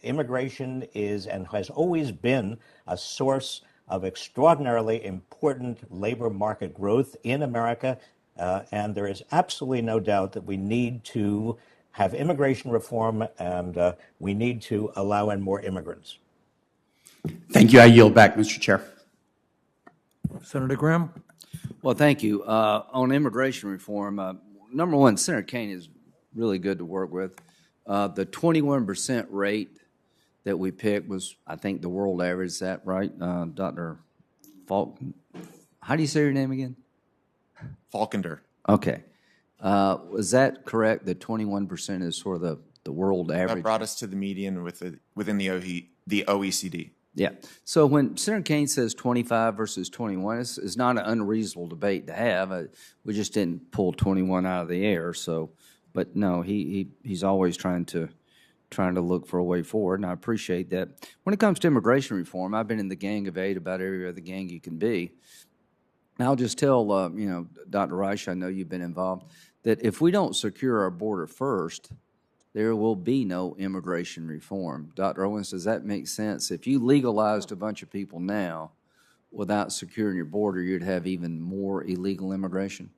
Immigration is and has always been a source of extraordinarily important labor market growth in America. And there is absolutely no doubt that we need to have immigration reform and we need to allow in more immigrants. Thank you. I yield back, Mr. Chair. Senator Graham? Well, thank you. On immigration reform, number one, Senator Kane is really good to work with. The 21% rate that we picked was, I think, the world average. Is that right, Dr. Falk? How do you say your name again? Faulkender. Okay. Was that correct, that 21% is sort of the world average? That brought us to the median within the OECD. Yeah. So when Senator Kane says 25 versus 21, it's not an unreasonable debate to have. We just didn't pull 21 out of the air. So, but no, he's always trying to look for a way forward, and I appreciate that. When it comes to immigration reform, I've been in the Gang of Eight, about every other gang you can be. And I'll just tell Dr. Reich, I know you've been involved, that if we don't secure our border first, there will be no immigration reform. Dr. Owens, does that make sense? If you legalized a bunch of people now without securing your border, you'd have even more illegal immigration?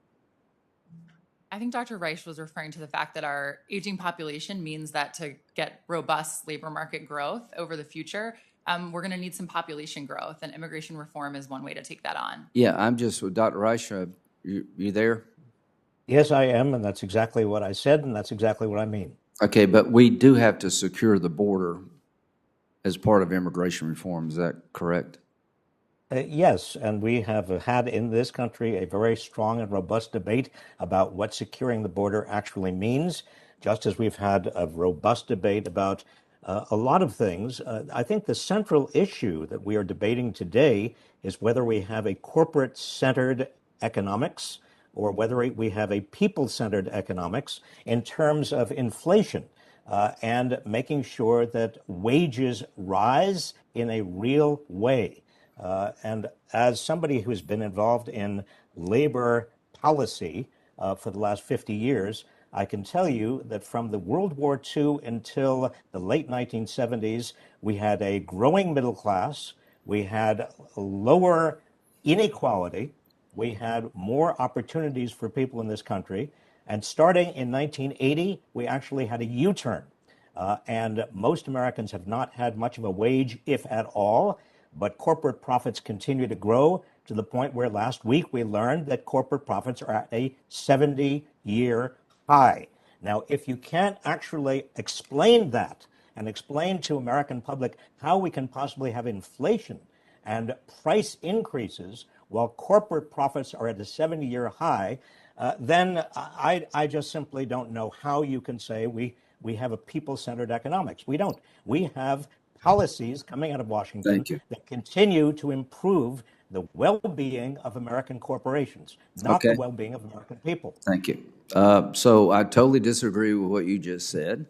I think Dr. Reich was referring to the fact that our aging population means that to get robust labor market growth over the future, we're going to need some population growth, and immigration reform is one way to take that on. Yeah, I'm just with Dr. Reich. You there? Yes, I am, and that's exactly what I said, and that's exactly what I mean. Okay, but we do have to secure the border as part of immigration reform. Is that correct? Yes, and we have had in this country a very strong and robust debate about what securing the border actually means, just as we've had a robust debate about a lot of things. I think the central issue that we are debating today is whether we have a corporate-centered economics or whether we have a people-centered economics in terms of inflation and making sure that wages rise in a real way. And as somebody who's been involved in labor policy for the last 50 years, I can tell you that from the World War II until the late 1970s, we had a growing middle class, we had lower inequality, we had more opportunities for people in this country, and starting in 1980, we actually had a U-turn. And most Americans have not had much of a wage, if at all, but corporate profits continue to grow to the point where last week we learned that corporate profits are at a 70-year high. Now, if you can't actually explain that and explain to American public how we can possibly have inflation and price increases while corporate profits are at a 70-year high, then I just simply don't know how you can say we have a people-centered economics. We don't. We have policies coming out of Washington that continue to improve the well-being of American corporations, not the well-being of American people. Thank you. So I totally disagree with what you just said.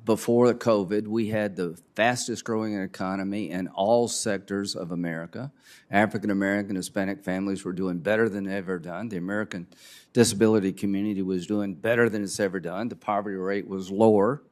Before the COVID, we had the fastest growing economy in all sectors of America. African American, Hispanic families were doing better than they've ever done. The American disability community was doing better than it's ever done. The poverty rate was lower,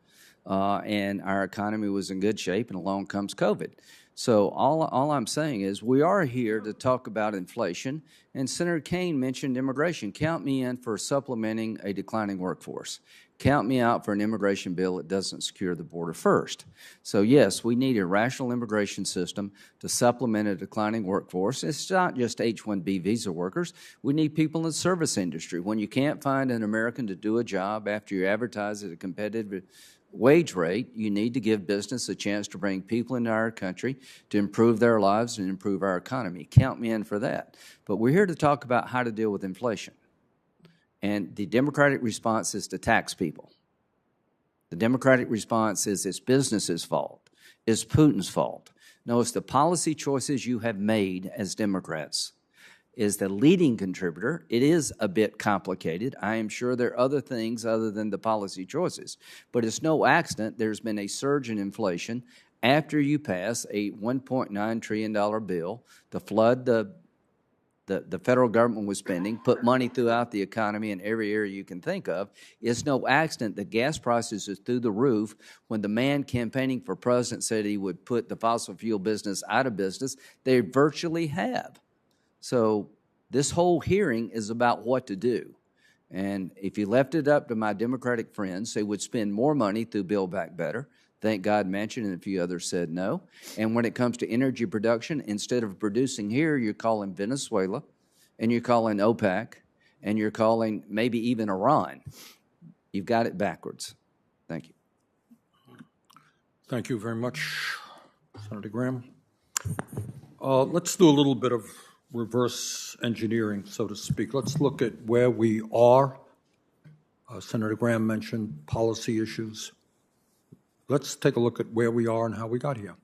and our economy was in good shape, and along comes COVID. So all I'm saying is we are here to talk about inflation, and Senator Kane mentioned immigration. Count me in for supplementing a declining workforce. Count me out for an immigration bill that doesn't secure the border first. So yes, we need a rational immigration system to supplement a declining workforce. It's not just H-1B visa workers. We need people in the service industry. When you can't find an American to do a job after you advertise at a competitive wage rate, you need to give business a chance to bring people into our country to improve their lives and improve our economy. Count me in for that. But we're here to talk about how to deal with inflation. And the Democratic response is to tax people. The Democratic response is it's business's fault. It's Putin's fault. No, it's the policy choices you have made as Democrats is the leading contributor. It is a bit complicated. I am sure there are other things other than the policy choices. But it's no accident there's been a surge in inflation after you pass a $1.9 trillion bill to flood the the federal government was spending, put money throughout the economy in every area you can think of. It's no accident that gas prices are through the roof. When the man campaigning for president said he would put the fossil fuel business out of business, they virtually have. So this whole hearing is about what to do. And if you left it up to my Democratic friends, they would spend more money through Build Back Better. Thank God Manchin and a few others said no. And when it comes to energy production, instead of producing here, you're calling Venezuela, and you're calling OPEC, and you're calling maybe even Iran. You've got it backwards. Thank you. Thank you very much, Senator Graham. Let's do a little bit of reverse engineering, so to speak. Let's look at where we are. Senator Graham mentioned policy issues. Let's take a look at where we are and how we got here.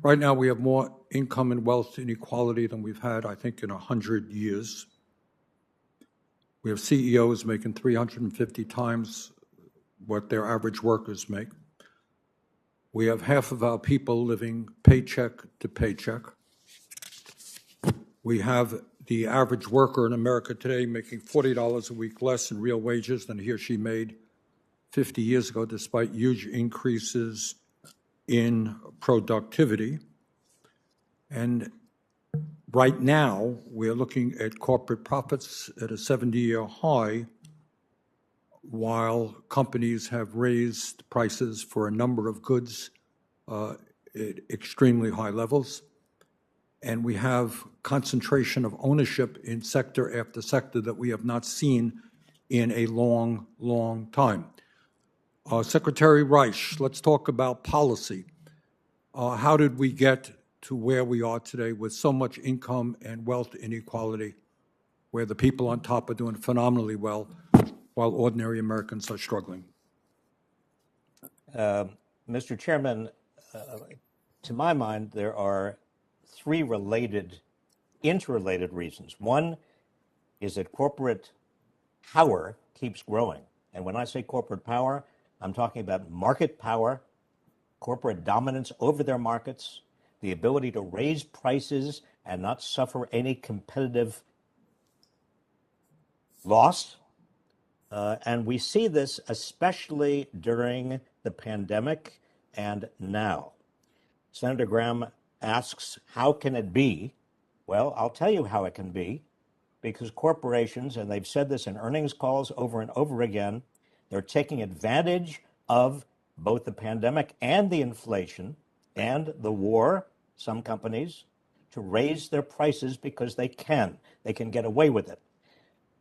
Right now, we have more income and wealth inequality than we've had, I think, in 100 years. We have CEOs making 350 times what their average workers make. We have half of our people living paycheck to paycheck. We have the average worker in America today making $40 a week less in real wages than he or she made 50 years ago, despite huge increases in productivity. And right now, we're looking at corporate profits at a 70-year high, while companies have raised prices for a number of goods at extremely high levels. And we have concentration of ownership in sector after sector that we have not seen in a long, long time. Secretary Reich, let's talk about policy. How did we get to where we are today with so much income and wealth inequality, where the people on top are doing phenomenally well, while ordinary Americans are struggling? Mr. Chairman, to my mind, there are three interrelated reasons. One is that corporate power keeps growing. And when I say corporate power, I'm talking about market power, corporate dominance over their markets, the ability to raise prices and not suffer any competitive loss. And we see this especially during the pandemic and now. Senator Graham asks, how can it be? Well, I'll tell you how it can be, because corporations, and they've said this in earnings calls over and over again, they're taking advantage of both the pandemic and the inflation and the war, some companies, to raise their prices because they can. They can get away with it.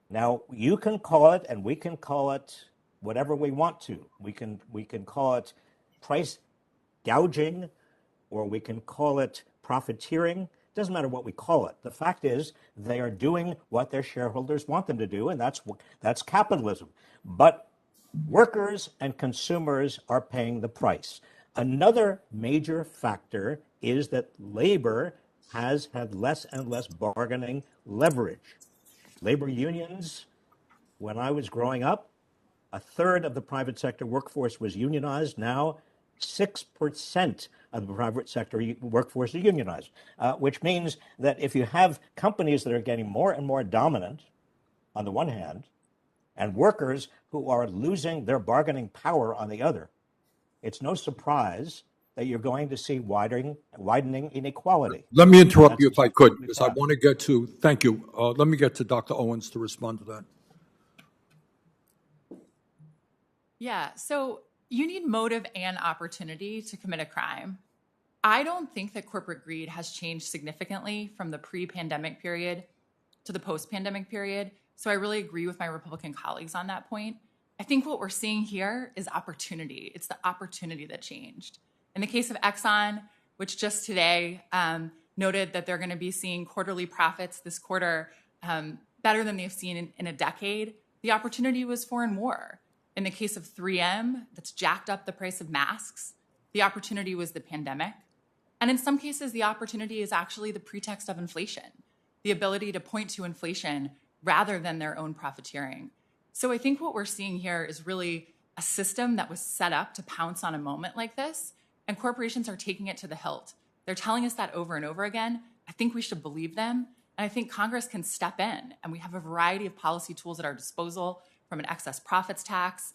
Now, you can call it, and we can call it whatever we want to. We can call it price gouging, or we can call it profiteering. It doesn't matter what we call it. The fact is, they are doing what their shareholders want them to do, and that's capitalism. But workers and consumers are paying the price. Another major factor is that labor has had less and less bargaining leverage. Labor unions, when I was growing up, a third of the private sector workforce was unionized. Now, 6% of the private sector workforce is unionized, which means that if you have companies that are getting more and more dominant, on the one hand, and workers who are losing their bargaining power on the other, it's no surprise that you're going to see widening inequality. Let me interrupt you if I could, because I want to get to, thank you. Let me get to Dr. Owens to respond to that. Yeah, so you need motive and opportunity to commit a crime. I don't think that corporate greed has changed significantly from the pre-pandemic period to the post-pandemic period. So I really agree with my Republican colleagues on that point. I think what we're seeing here is opportunity. It's the opportunity that changed. In the case of Exxon, which just today noted that they're going to be seeing quarterly profits this quarter better than they've seen in a decade, the opportunity was foreign war. In the case of 3M, that's jacked up the price of masks, the opportunity was the pandemic. And in some cases, the opportunity is actually the pretext of inflation, the ability to point to inflation rather than their own profiteering. So I think what we're seeing here is really a system that was set up to pounce on a moment like this, and corporations are taking it to the hilt. They're telling us that over and over again. I think we should believe them, And I think Congress can step in, and we have a variety of policy tools at our disposal, from an excess profits tax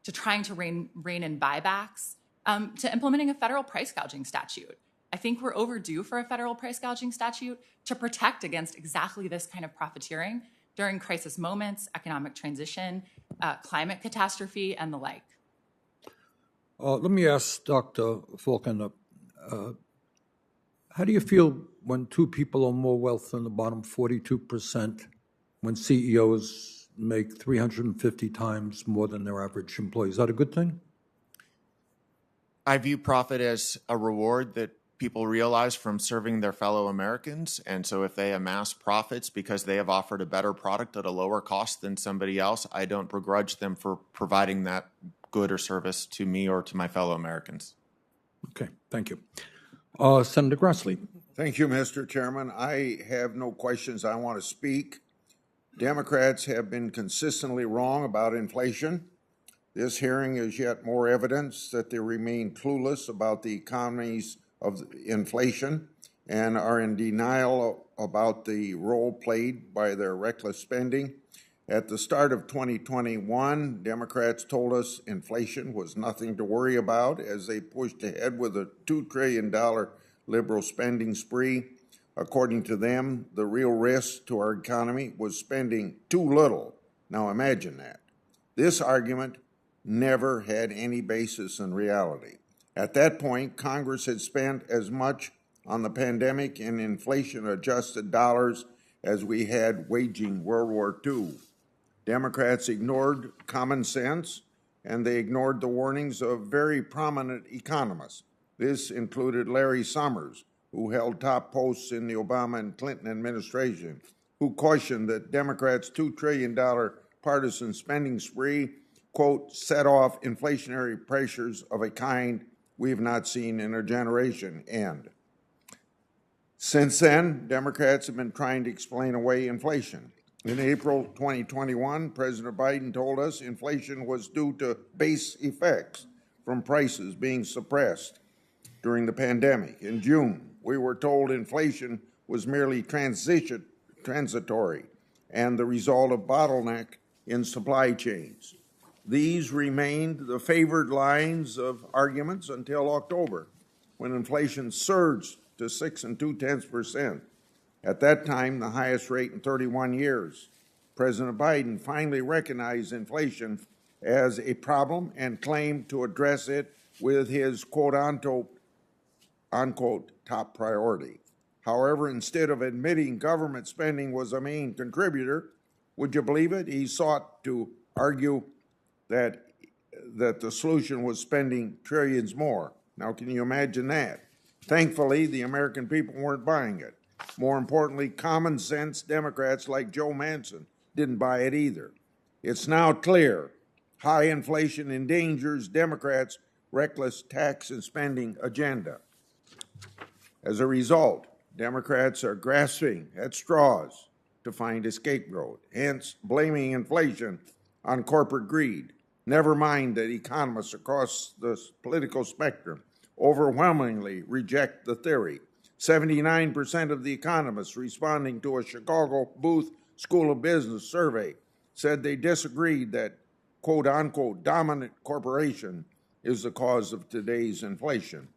to trying to rein in buybacks, to implementing a federal price gouging statute. I think we're overdue for a federal price gouging statute to protect against exactly this kind of profiteering during crisis moments, economic transition, climate catastrophe, and the like. Let me ask Dr. Faulkender, how do you feel when two people own more wealth than the bottom 42%, when CEOs make 350 times more than their average employee? Is that a good thing? I view profit as a reward that people realize from serving their fellow Americans. And so if they amass profits because they have offered a better product at a lower cost than somebody else, I don't begrudge them for providing that good or service to me or to my fellow Americans. Okay, thank you. Senator Grassley. Thank you, Mr. Chairman. I have no questions. I want to speak. Democrats have been consistently wrong about inflation. This hearing is yet more evidence that they remain clueless about the economies of inflation and are in denial about the role played by their reckless spending. At the start of 2021, Democrats told us inflation was nothing to worry about as they pushed ahead with a $2 trillion liberal spending spree. According to them, the real risk to our economy was spending too little. Now imagine that. This argument never had any basis in reality. At that point, Congress had spent as much on the pandemic and inflation-adjusted dollars as we had waging World War II. Democrats ignored common sense, and they ignored the warnings of very prominent economists. This included Larry Summers, who held top posts in the Obama and Clinton administration, who cautioned that Democrats' $2 trillion partisan spending spree, quote, set off inflationary pressures of a kind we have not seen in a generation, end. Since then, Democrats have been trying to explain away inflation. In April 2021, President Biden told us inflation was due to base effects from prices being suppressed during the pandemic. In June, we were told inflation was merely transitory and the result of bottleneck in supply chains. These remained the favored lines of arguments until October, when inflation surged to 6.2%. At that time, the highest rate in 31 years. President Biden finally recognized inflation as a problem and claimed to address it with his quote-unquote top priority. However, instead of admitting government spending was a main contributor, would you believe it? He sought to argue that the solution was spending trillions more. Now, can you imagine that? Thankfully, the American people weren't buying it. More importantly, common sense Democrats like Joe Manchin didn't buy it either. It's now clear high inflation endangers Democrats' reckless tax and spending agenda. As a result, Democrats are grasping at straws to find a scapegoat, hence blaming inflation on corporate greed. Never mind that economists across the political spectrum overwhelmingly reject the theory. 79% of the economists responding to a Chicago Booth School of Business survey said they disagreed that quote-unquote dominant corporation is the cause of today's inflation.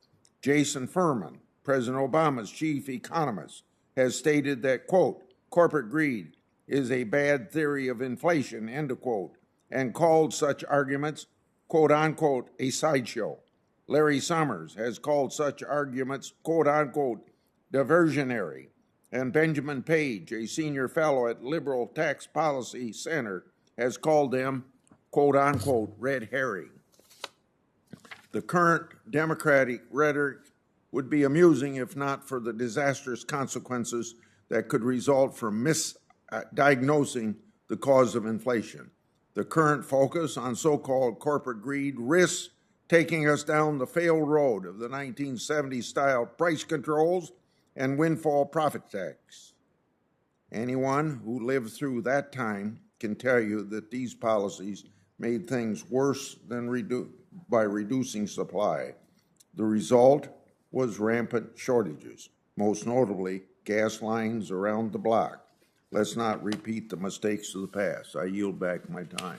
Jason Furman, President Obama's chief economist, has stated that, quote, corporate greed is a bad theory of inflation, end of quote, and called such arguments, quote-unquote, a sideshow. Larry Summers has called such arguments, quote-unquote, diversionary, and Benjamin Page, a senior fellow at Liberal Tax Policy Center, has called them, quote-unquote, red herring. The current Democratic rhetoric would be amusing if not for the disastrous consequences that could result from misdiagnosing the cause of inflation. The current focus on so-called corporate greed risks taking us down the failed road of the 1970s-style price controls and windfall profit tax. Anyone who lived through that time can tell you that these policies made things worse than by reducing supply. The result was rampant shortages, most notably gas lines around the block. Let's not repeat the mistakes of the past. I yield back my time.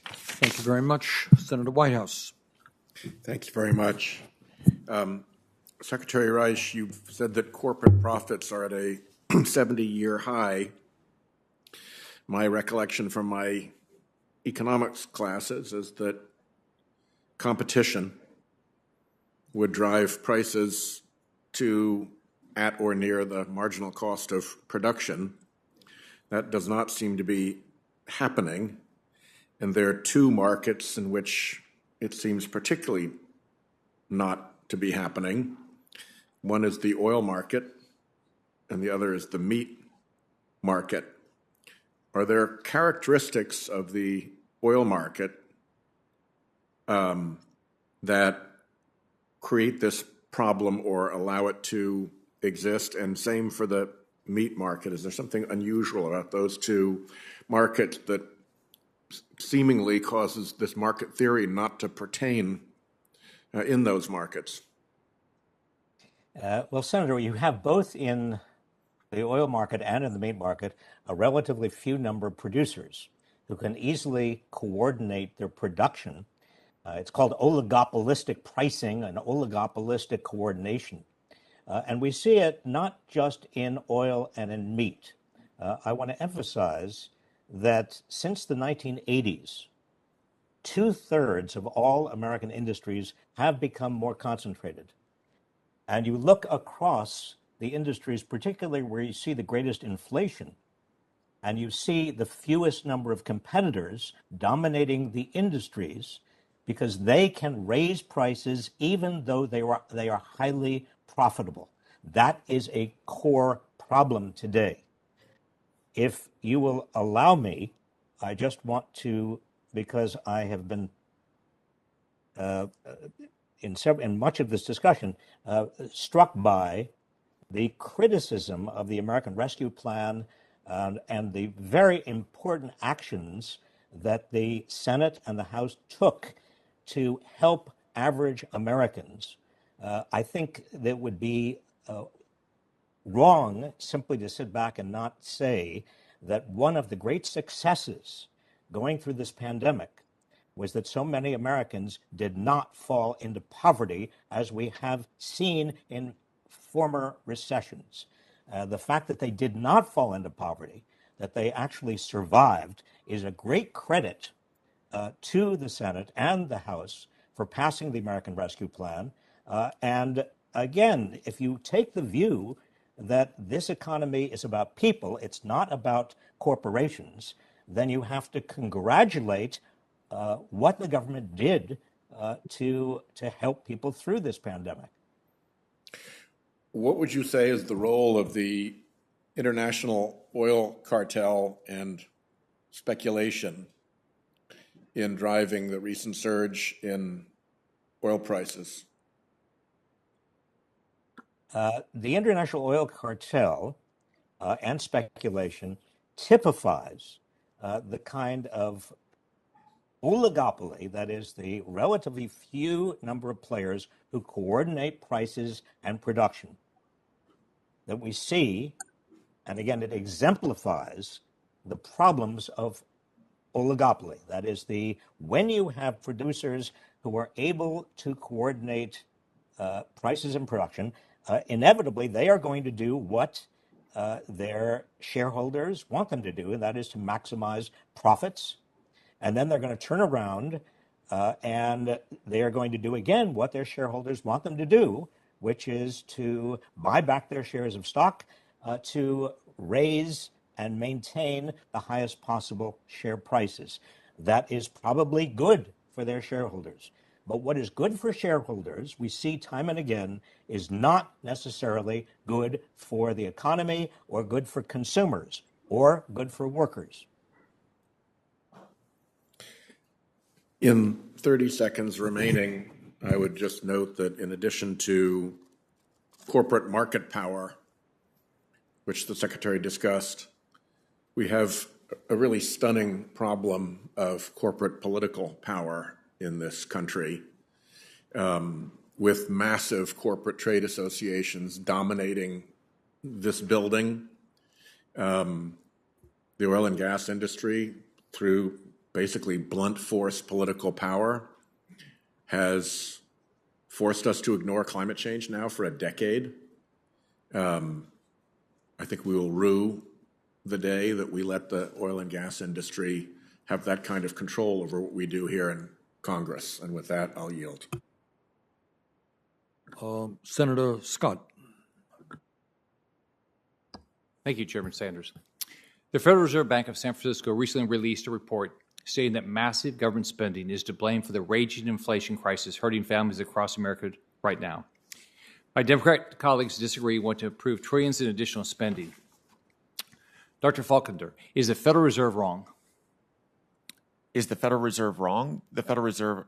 Thank you very much. Senator Whitehouse. Thank you very much. Secretary Reich, you've said that corporate profits are at a 70-year high. My recollection from my economics classes is that competition would drive prices to at or near the marginal cost of production. That does not seem to be happening. And there are two markets in which it seems particularly not to be happening. One is the oil market, and the other is the meat market. Are there characteristics of the oil market that create this problem or allow it to exist? And same for the meat market. Is there something unusual about those two markets that seemingly causes this market theory not to pertain in those markets? Well, Senator, you have both in the oil market and in the meat market a relatively few number of producers who can easily coordinate their production. It's called oligopolistic pricing and oligopolistic coordination. And we see it not just in oil and in meat. I want to emphasize that since the 1980s, 2/3 of all American industries have become more concentrated. And you look across the industries, particularly where you see the greatest inflation, and you see the fewest number of competitors dominating the industries because they can raise prices even though they are highly profitable. That is a core problem today. If you will allow me, I just want to, because I have been in much of this discussion struck by the criticism of the American Rescue Plan and the very important actions that the Senate and the House took to help average Americans. I think that would be wrong simply to sit back and not say that one of the great successes going through this pandemic was that so many Americans did not fall into poverty as we have seen in former recessions. The fact that they did not fall into poverty, that they actually survived, is a great credit to the Senate and the House for passing the American Rescue Plan. And again, if you take the view that this economy is about people, it's not about corporations, then you have to congratulate what the government did to help people through this pandemic. What would you say is the role of the international oil cartel and speculation in driving the recent surge in oil prices? The international oil cartel and speculation typifies the kind of oligopoly, that is, the relatively few number of players who coordinate prices and production, that we see, and again, it exemplifies the problems of oligopoly. That is, when you have producers who are able to coordinate prices and production, inevitably they are going to do what their shareholders want them to do, and that is to maximize profits. And then they're going to turn around and they are going to do again what their shareholders want them to do, which is to buy back their shares of stock to raise and maintain the highest possible share prices. That is probably good for their shareholders. But what is good for shareholders, we see time and again, is not necessarily good for the economy or good for consumers or good for workers. In 30 seconds remaining, I would just note that in addition to corporate market power, which the Secretary discussed, we have a really stunning problem of corporate political power in this country. with massive corporate trade associations dominating this building. The oil and gas industry, through basically blunt force political power, has forced us to ignore climate change now for a decade. I think we will rue the day that we let the oil and gas industry have that kind of control over what we do here in Congress. And with that, I'll yield. Senator Scott. Thank you, Chairman Sanders. The Federal Reserve Bank of San Francisco recently released a report stating that massive government spending is to blame for the raging inflation crisis hurting families across America right now. My Democrat colleagues disagree and want to approve trillions in additional spending. Dr. Faulkender, is the Federal Reserve wrong? Is the Federal Reserve wrong? The Federal Reserve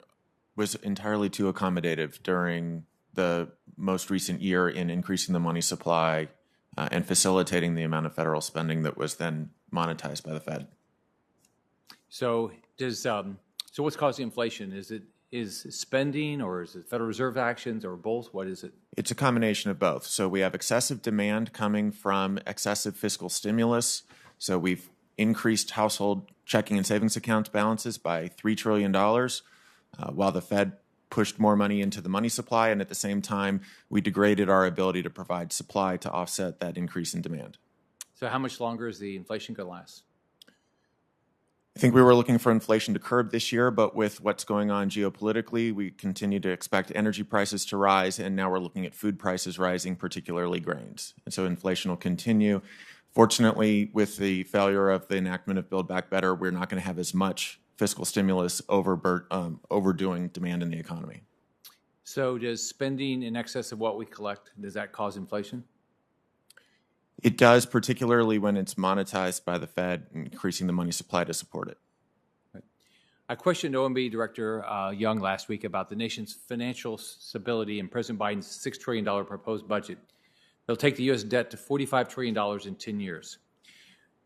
was entirely too accommodative during the most recent year in increasing the money supply and facilitating the amount of federal spending that was then monetized by the Fed. So what's causing inflation? Is it spending, or is it Federal Reserve actions, or both? What is it? It's a combination of both. So we have excessive demand coming from excessive fiscal stimulus. So we've increased household checking and savings account balances by $3 trillion, while the Fed pushed more money into the money supply, and at the same time, we degraded our ability to provide supply to offset that increase in demand. So how much longer is the inflation going to last? I think we were looking for inflation to curb this year, but with what's going on geopolitically, we continue to expect energy prices to rise, and now we're looking at food prices rising, particularly grains. And so inflation will continue. Fortunately, with the failure of the enactment of Build Back Better, we're not going to have as much fiscal stimulus overdoing demand in the economy. So does spending in excess of what we collect, does that cause inflation? It does, particularly when it's monetized by the Fed, increasing the money supply to support it. Right. I questioned OMB Director Young last week about the nation's financial stability and President Biden's $6 trillion proposed budget. They'll take the U.S. debt to $45 trillion in 10 years.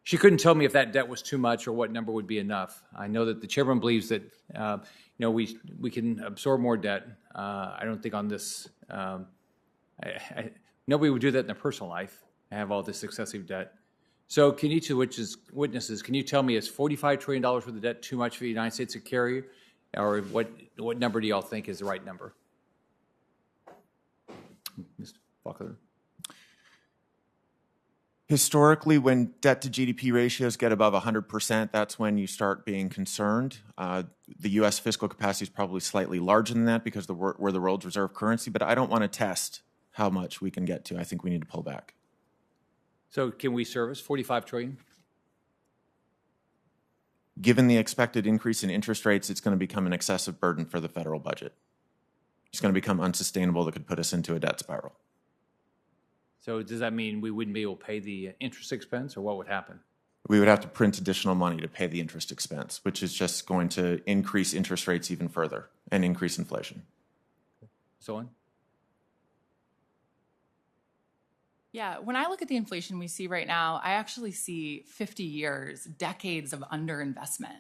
She couldn't tell me if that debt was too much or what number would be enough. I know that the chairman believes that we can absorb more debt. I don't think on this. Nobody would do that in their personal life. Have all this excessive debt. So can each of the witnesses, can you tell me, is $45 trillion worth of debt too much for the United States to carry? Or what number do y'all think is the right number? Mr. Faulkender. Historically, when debt to GDP ratios get above 100%, that's when you start being concerned. The U.S. fiscal capacity is probably slightly larger than that because we're the world's reserve currency, but I don't want to test how much we can get to. I think we need to pull back. So can we service $45 trillion? Given the expected increase in interest rates, it's going to become an excessive burden for the federal budget. It's going to become unsustainable that could put us into a debt spiral. So does that mean we wouldn't be able to pay the interest expense, or what would happen? We would have to print additional money to pay the interest expense, which is just going to increase interest rates even further and increase inflation. So on? Yeah, when I look at the inflation we see right now, I actually see 50 years, decades of underinvestment.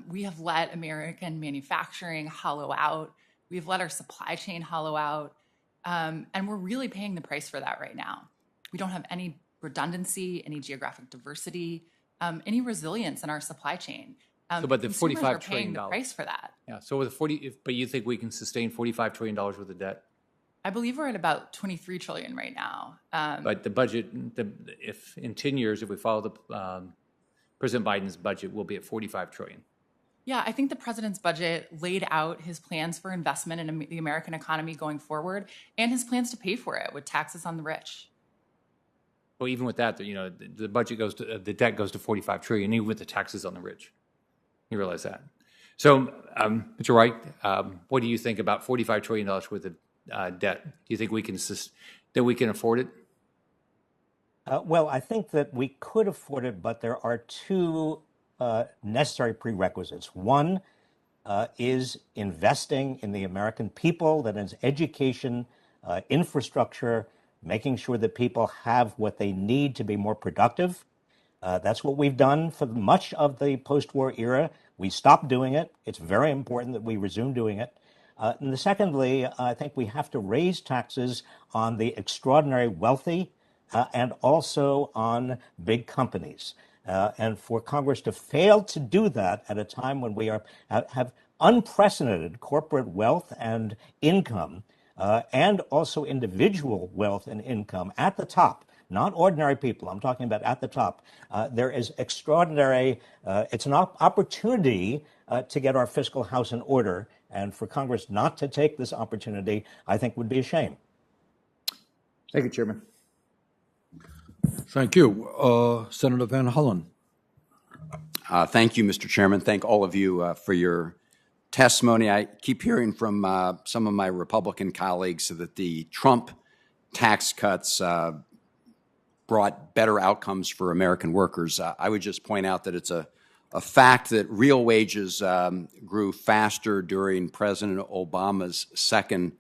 We have let American manufacturing hollow out. We've let our supply chain hollow out. And we're really paying the price for that right now. We don't have any redundancy, any geographic diversity, any resilience in our supply chain. But the consumers $45 are trillion. paying the price for that. Yeah. So with but you think we can sustain $45 trillion worth of debt? I believe we're at about $23 trillion right now. But the budget, if in 10 years, if we follow the President Biden's budget, we'll be at $45 trillion. Yeah, I think the president's budget laid out his plans for investment in the American economy going forward, and his plans to pay for it with taxes on the rich. Well, even with that, the budget goes to the debt goes to $45 trillion, even with the taxes on the rich. You realize that. So, Mr. Reich, what do you think about $45 trillion worth of debt? Do you think we can afford it? Well, I think that we could afford it, but there are two necessary prerequisites. One is investing in the American people, that is education, infrastructure, making sure that people have what they need to be more productive. That's what we've done for much of the post-war era. We stopped doing it. It's very important that we resume doing it. And secondly, I think we have to raise taxes on the extraordinary wealthy and also on big companies. And for Congress to fail to do that at a time when we have unprecedented corporate wealth and income, and also individual wealth and income at the top, not ordinary people. I'm talking about at the top. There is extraordinary, it's an opportunity to get our fiscal house in order. And for Congress not to take this opportunity, I think would be a shame. Thank you, Chairman. Thank you. Senator Van Hollen. Thank you, Mr. Chairman. Thank all of you for your testimony. I keep hearing from some of my Republican colleagues that the Trump tax cuts brought better outcomes for American workers. I would just point out that it's a fact that real wages grew faster during President Obama's second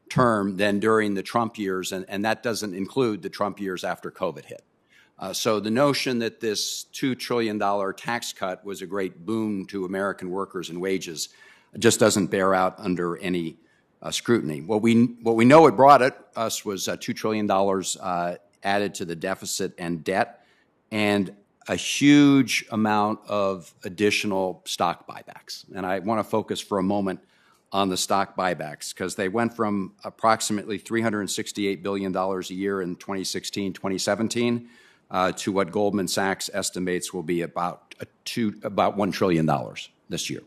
term than during the Trump years, and that doesn't include the Trump years after COVID hit. So the notion that this $2 trillion tax cut was a great boon to American workers and wages just doesn't bear out under any scrutiny. What we know it brought us was $2 trillion added to the deficit and debt, and a huge amount of additional stock buybacks. And I want to focus for a moment on the stock buybacks, because they went from approximately $368 billion a year in 2016, 2017, to what Goldman Sachs estimates will be about $1 trillion this year.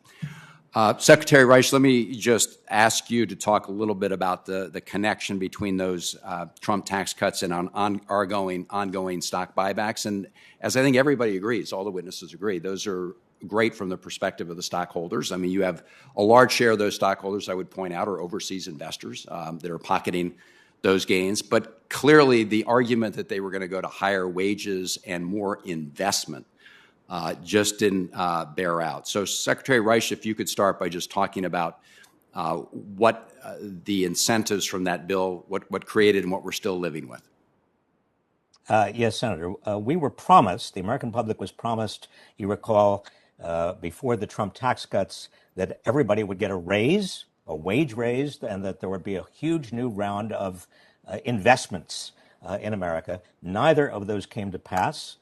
Secretary Reich, let me just ask you to talk a little bit about the connection between those Trump tax cuts and ongoing stock buybacks. And as I think everybody agrees, all the witnesses agree, those are great from the perspective of the stockholders. I mean, you have a large share of those stockholders, I would point out, are overseas investors that are pocketing those gains. But clearly, the argument that they were going to go to higher wages and more investment just didn't bear out. So, Secretary Reich, if you could start by just talking about what the incentives from that bill, what created and what we're still living with. Yes, Senator. We were promised, the American public was promised, you recall, before the Trump tax cuts, that everybody would get a raise, a wage raise, and that there would be a huge new round of investments in America. Neither of those came to pass.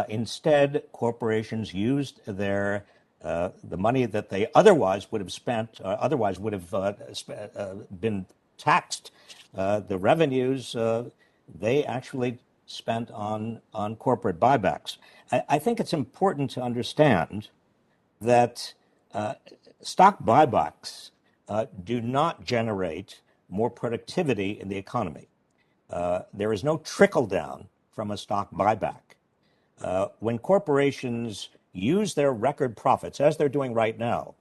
Instead, corporations used the money that they otherwise would have spent, otherwise would have been taxed. The revenues they actually spent on corporate buybacks. I think it's important to understand that stock buybacks do not generate more productivity in the economy. There is no trickle down from a stock buyback. When corporations use their record profits, as they're doing right now,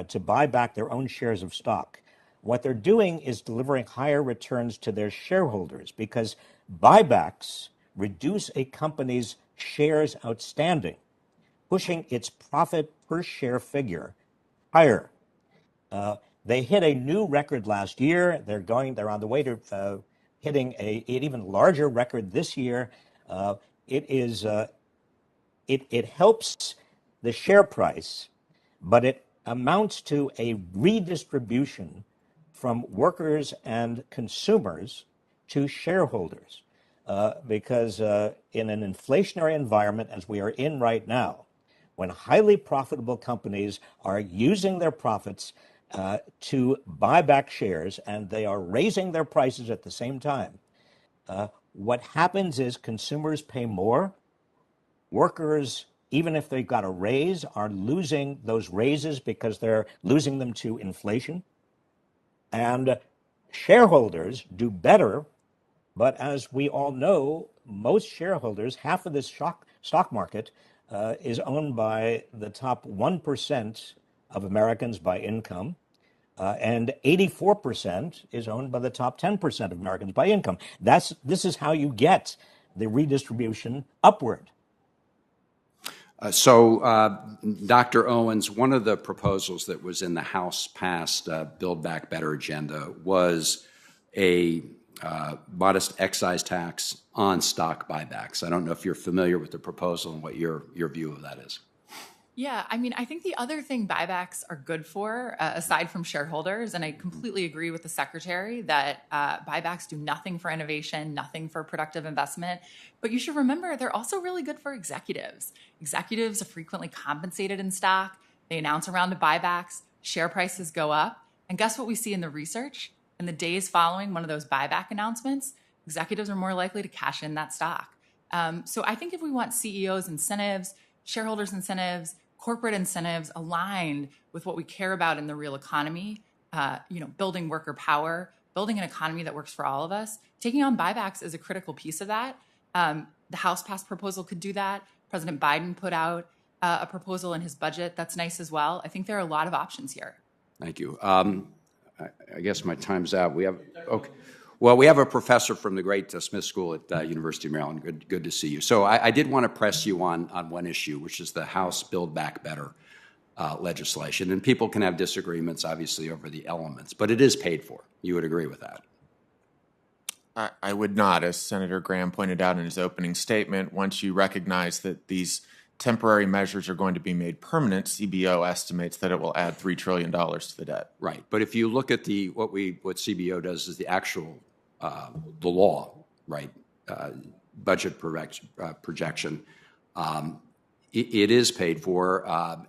to buy back their own shares of stock, what they're doing is delivering higher returns to their shareholders, because buybacks reduce a company's shares outstanding, pushing its profit per share figure higher. They hit a new record last year. They're on the way to hitting an even larger record this year. It helps the share price, but it amounts to a redistribution from workers and consumers to shareholders. Because in an inflationary environment, as we are in right now, when highly profitable companies are using their profits to buy back shares, and they are raising their prices at the same time, what happens is consumers pay more. Workers, even if they've got a raise, are losing those raises because they're losing them to inflation. And shareholders do better. But as we all know, most shareholders, half of this stock market is owned by the top 1% of Americans by income, and 84% is owned by the top 10% of Americans by income. This is how you get the redistribution upward. Dr. Owens, one of the proposals that was in the House passed Build Back Better agenda was a modest excise tax on stock buybacks. I don't know if you're familiar with the proposal and what your view of that is. Yeah, I mean, I think the other thing buybacks are good for, aside from shareholders, and I completely agree with the secretary that buybacks do nothing for innovation, nothing for productive investment. But you should remember they're also really good for executives. Executives are frequently compensated in stock. They announce a round of buybacks, share prices go up. And guess what we see in the research? In the days following one of those buyback announcements, executives are more likely to cash in that stock. So I think if we want CEOs' incentives, shareholders' incentives, corporate incentives aligned with what we care about in the real economy, building worker power, building an economy that works for all of us, taking on buybacks is a critical piece of that. The House passed proposal could do that. President Biden put out a proposal in his budget that's nice as well. I think there are a lot of options here. Thank you. I guess my time's out. We have we have a professor from the great Smith School at University of Maryland. Good to see you. So I did want to press you on one issue, which is the House Build Back Better legislation. And people can have disagreements, obviously, over the elements, but it is paid for. You would agree with that? I would not. As Senator Graham pointed out in his opening statement, once you recognize that these temporary measures are going to be made permanent, CBO estimates that it will add $3 trillion to the debt. Right. But if you look at what CBO does is the actual, the law, right, budget projection, it is paid for.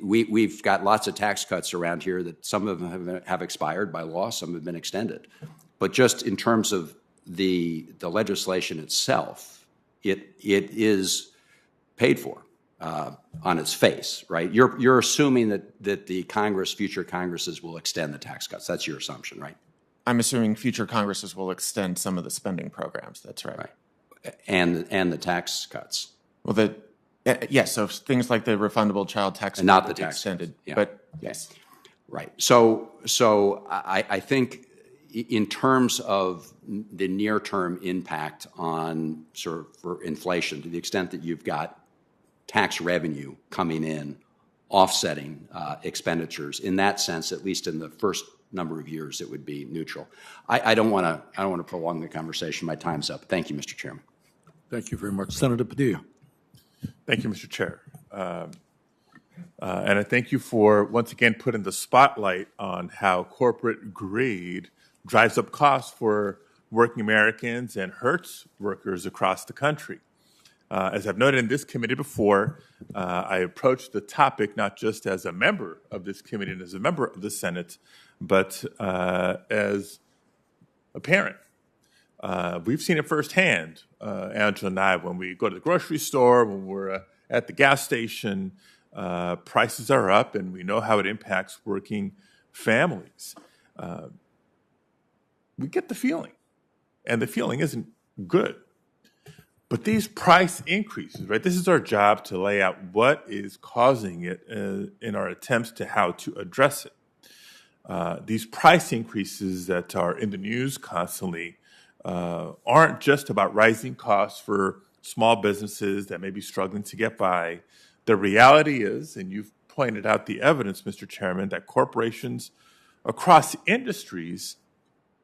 We've got lots of tax cuts around here that some of them have expired by law, some have been extended. But just in terms of the legislation itself, it is paid for on its face, right? You're assuming that the future Congresses will extend the tax cuts. That's your assumption, right? I'm assuming future Congresses will extend some of the spending programs. That's right. Right. And the tax cuts. Well, yes. So things like the refundable child tax and not the tax extended. Yeah. But yes. Right. So I think in terms of the near-term impact on sort of for inflation, to the extent that you've got tax revenue coming in, offsetting expenditures, in that sense, at least in the first number of years, it would be neutral. I don't want to prolong the conversation. My time's up. Thank you, Mr. Chairman. Thank you very much. Senator Padilla. Thank you, Mr. Chair. And I thank you for once again putting the spotlight on how corporate greed drives up costs for working Americans and hurts workers across the country. As I've noted in this committee before, I approached the topic not just as a member of this committee and as a member of the Senate, but as a parent. We've seen it firsthand, Angela and I, when we go to the grocery store, when we're at the gas station, prices are up, and we know how it impacts working families. We get the feeling, and the feeling isn't good. But these price increases, right, this is our job to lay out what is causing it in our attempts to how to address it. These price increases that are in the news constantly aren't just about rising costs for small businesses that may be struggling to get by. The reality is, and you've pointed out the evidence, Mr. Chairman, that corporations across industries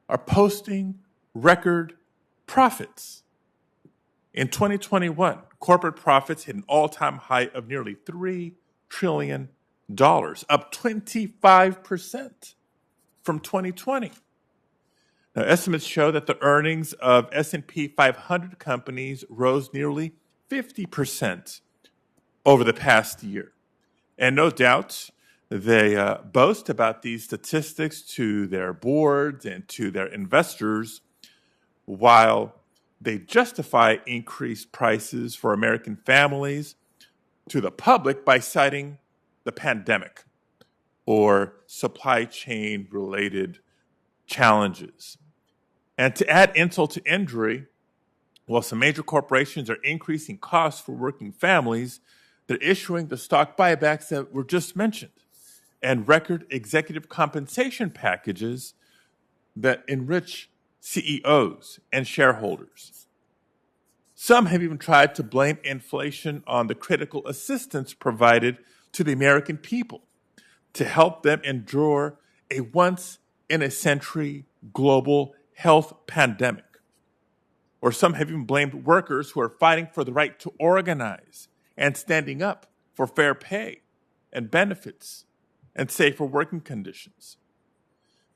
are posting record profits. In 2021, corporate profits hit an all-time high of nearly $3 trillion, up 25% from 2020. Now, estimates show that the earnings of S&P 500 companies rose nearly 50% over the past year. And no doubt, they boast about these statistics to their boards and to their investors, while they justify increased prices for American families to the public by citing the pandemic or supply chain related challenges. And to add insult to injury, while some major corporations are increasing costs for working families, they're issuing the stock buybacks that were just mentioned and record executive compensation packages that enrich CEOs and shareholders. Some have even tried to blame inflation on the critical assistance provided to the American people to help them endure a once-in-a-century global health pandemic. Or some have even blamed workers who are fighting for the right to organize and standing up for fair pay and benefits and safer working conditions.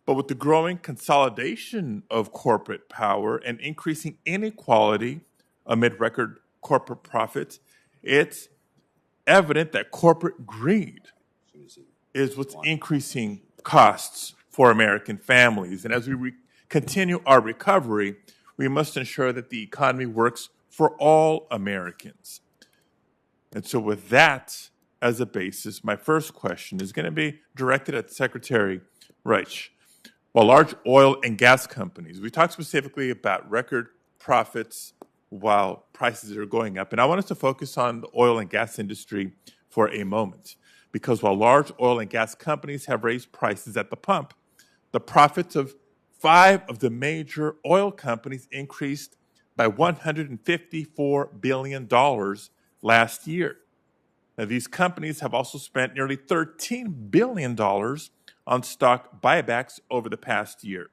But with the growing consolidation of corporate power and increasing inequality amid record corporate profits, it's evident that corporate greed is what's increasing costs for American families. And as we continue our recovery, we must ensure that the economy works for all Americans. And so with that as a basis, my first question is going to be directed at Secretary Reich. While large oil and gas companies, we talked specifically about record profits while prices are going up. And I want us to focus on the oil and gas industry for a moment. Because while large oil and gas companies have raised prices at the pump, the profits of 5 of the major oil companies increased by $154 billion last year. Now, these companies have also spent nearly $13 billion on stock buybacks over the past year.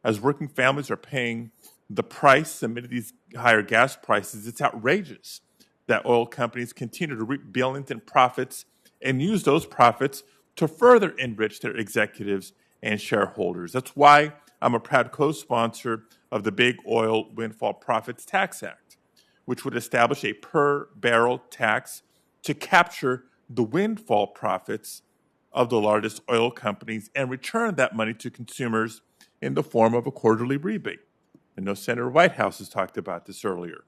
As working families are paying the price amid these higher gas prices, it's outrageous that oil companies continue to reap billions in profits and use those profits to further enrich their executives and shareholders. That's why I'm a proud co-sponsor of the Big Oil Windfall Profits Tax Act, which would establish a per-barrel tax to capture the windfall profits of the largest oil companies and return that money to consumers in the form of a quarterly rebate. I know Senator Whitehouse has talked about this earlier.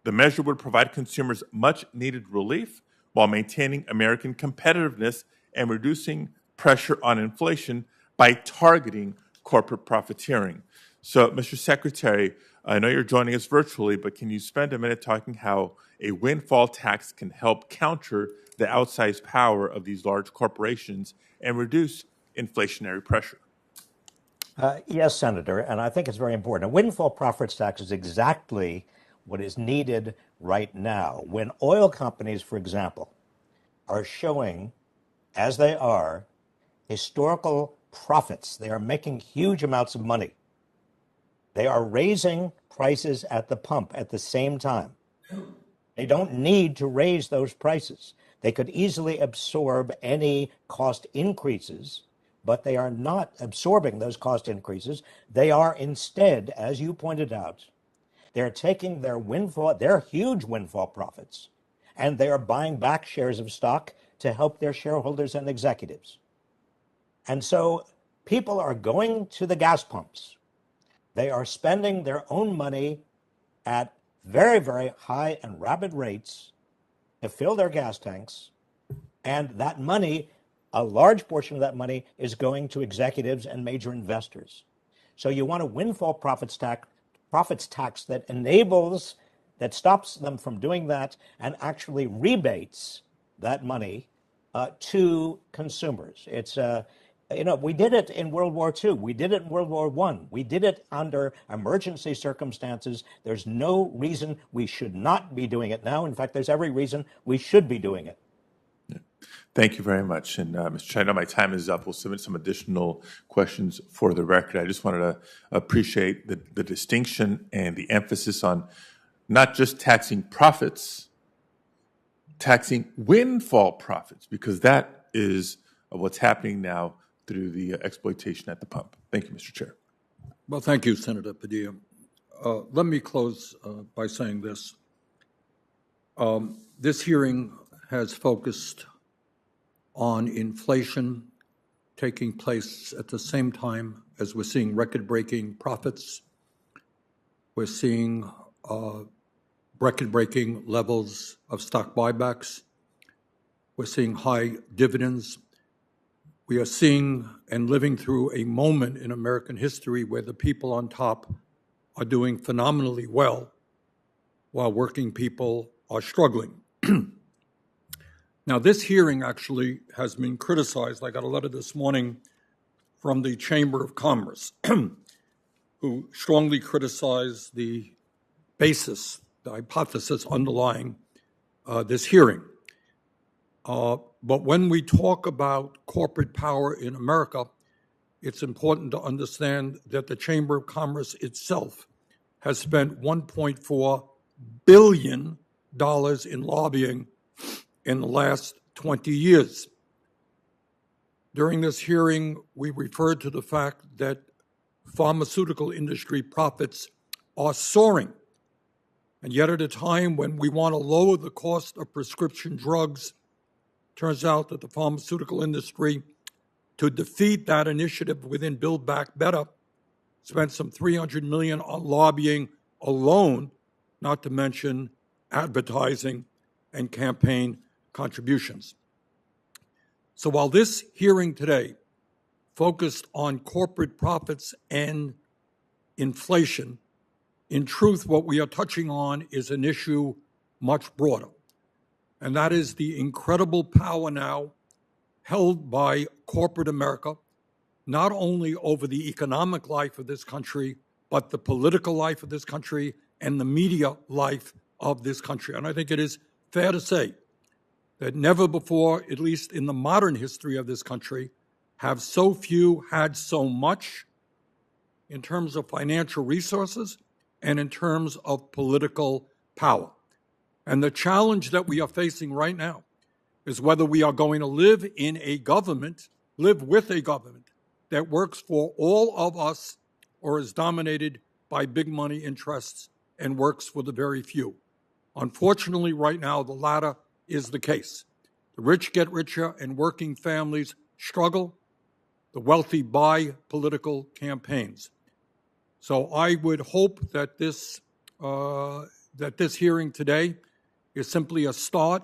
The measure would provide consumers much-needed relief while maintaining American competitiveness and reducing pressure on inflation by targeting corporate profiteering. So, Mr. Secretary, I know you're joining us virtually, but can you spend a minute talking how a windfall tax can help counter the outsized power of these large corporations and reduce inflationary pressure? Yes, Senator, and I think it's very important. A windfall profits tax is exactly what is needed right now. When oil companies, for example, are showing, as they are, historical profits, they are making huge amounts of money. They are raising prices at the pump at the same time. They don't need to raise those prices. They could easily absorb any cost increases, but they are not absorbing those cost increases. They are instead, as you pointed out, they're taking their huge windfall profits, and they are buying back shares of stock to help their shareholders and executives. And so people are going to the gas pumps. They are spending their own money at very, very high and rapid rates to fill their gas tanks. And that money, a large portion of that money, is going to executives and major investors. So you want a windfall profits tax that stops them from doing that and actually rebates that money to consumers. It's we did it in World War II. We did it in World War I. We did it under emergency circumstances. There's no reason we should not be doing it now. In fact, there's every reason we should be doing it. Yeah. Thank you very much. And Mr. Chair, I know my time is up. We'll submit some additional questions for the record. I just wanted to appreciate the distinction and the emphasis on not just taxing profits, taxing windfall profits, because that is what's happening now through the exploitation at the pump. Thank you, Mr. Chair. Well, thank you, Senator Padilla. Let me close by saying this. This hearing has focused on inflation taking place at the same time as we're seeing record-breaking profits. We're seeing record-breaking levels of stock buybacks. We're seeing high dividends. We are seeing and living through a moment in American history where the people on top are doing phenomenally well while working people are struggling. Now, this hearing actually has been criticized. I got a letter this morning from the Chamber of Commerce who strongly criticized the basis, the hypothesis underlying this hearing. But when we talk about corporate power in America, it's important to understand that the Chamber of Commerce itself has spent $1.4 billion in lobbying in the last 20 years. During this hearing, we referred to the fact that pharmaceutical industry profits are soaring. And yet at a time when we want to lower the cost of prescription drugs, turns out that the pharmaceutical industry, to defeat that initiative within Build Back Better, spent some $300 million on lobbying alone, not to mention advertising and campaign contributions. So while this hearing today focused on corporate profits and inflation, in truth, what we are touching on is an issue much broader, and that is the incredible power now held by corporate America, not only over the economic life of this country, but the political life of this country and the media life of this country. And I think it is fair to say that never before, at least in the modern history of this country, have so few had so much in terms of financial resources and in terms of political power. And the challenge that we are facing right now is whether we are going to live with a government that works for all of us or is dominated by big money interests and works for the very few. Unfortunately, right now, the latter is the case. The rich get richer and working families struggle. The wealthy buy political campaigns. So I would hope that this hearing today is simply a start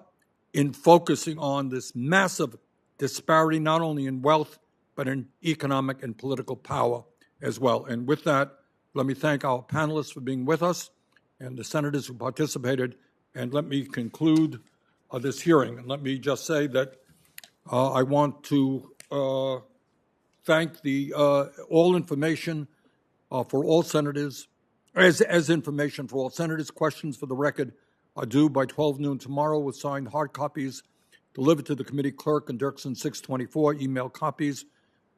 in focusing on this massive disparity, not only in wealth, but in economic and political power as well. And with that, let me thank our panelists for being with us and the senators who participated. And let me conclude this hearing. And let me just say that I want to thank the all information for all senators, as information for all senators. Questions for the record are due by 12 noon tomorrow with signed hard copies delivered to the committee clerk in Dirksen 624. Email copies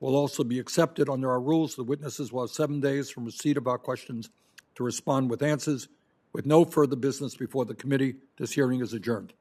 will also be accepted under our rules. The witnesses will have 7 days from receipt of our questions to respond with answers. With no further business before the committee, this hearing is adjourned.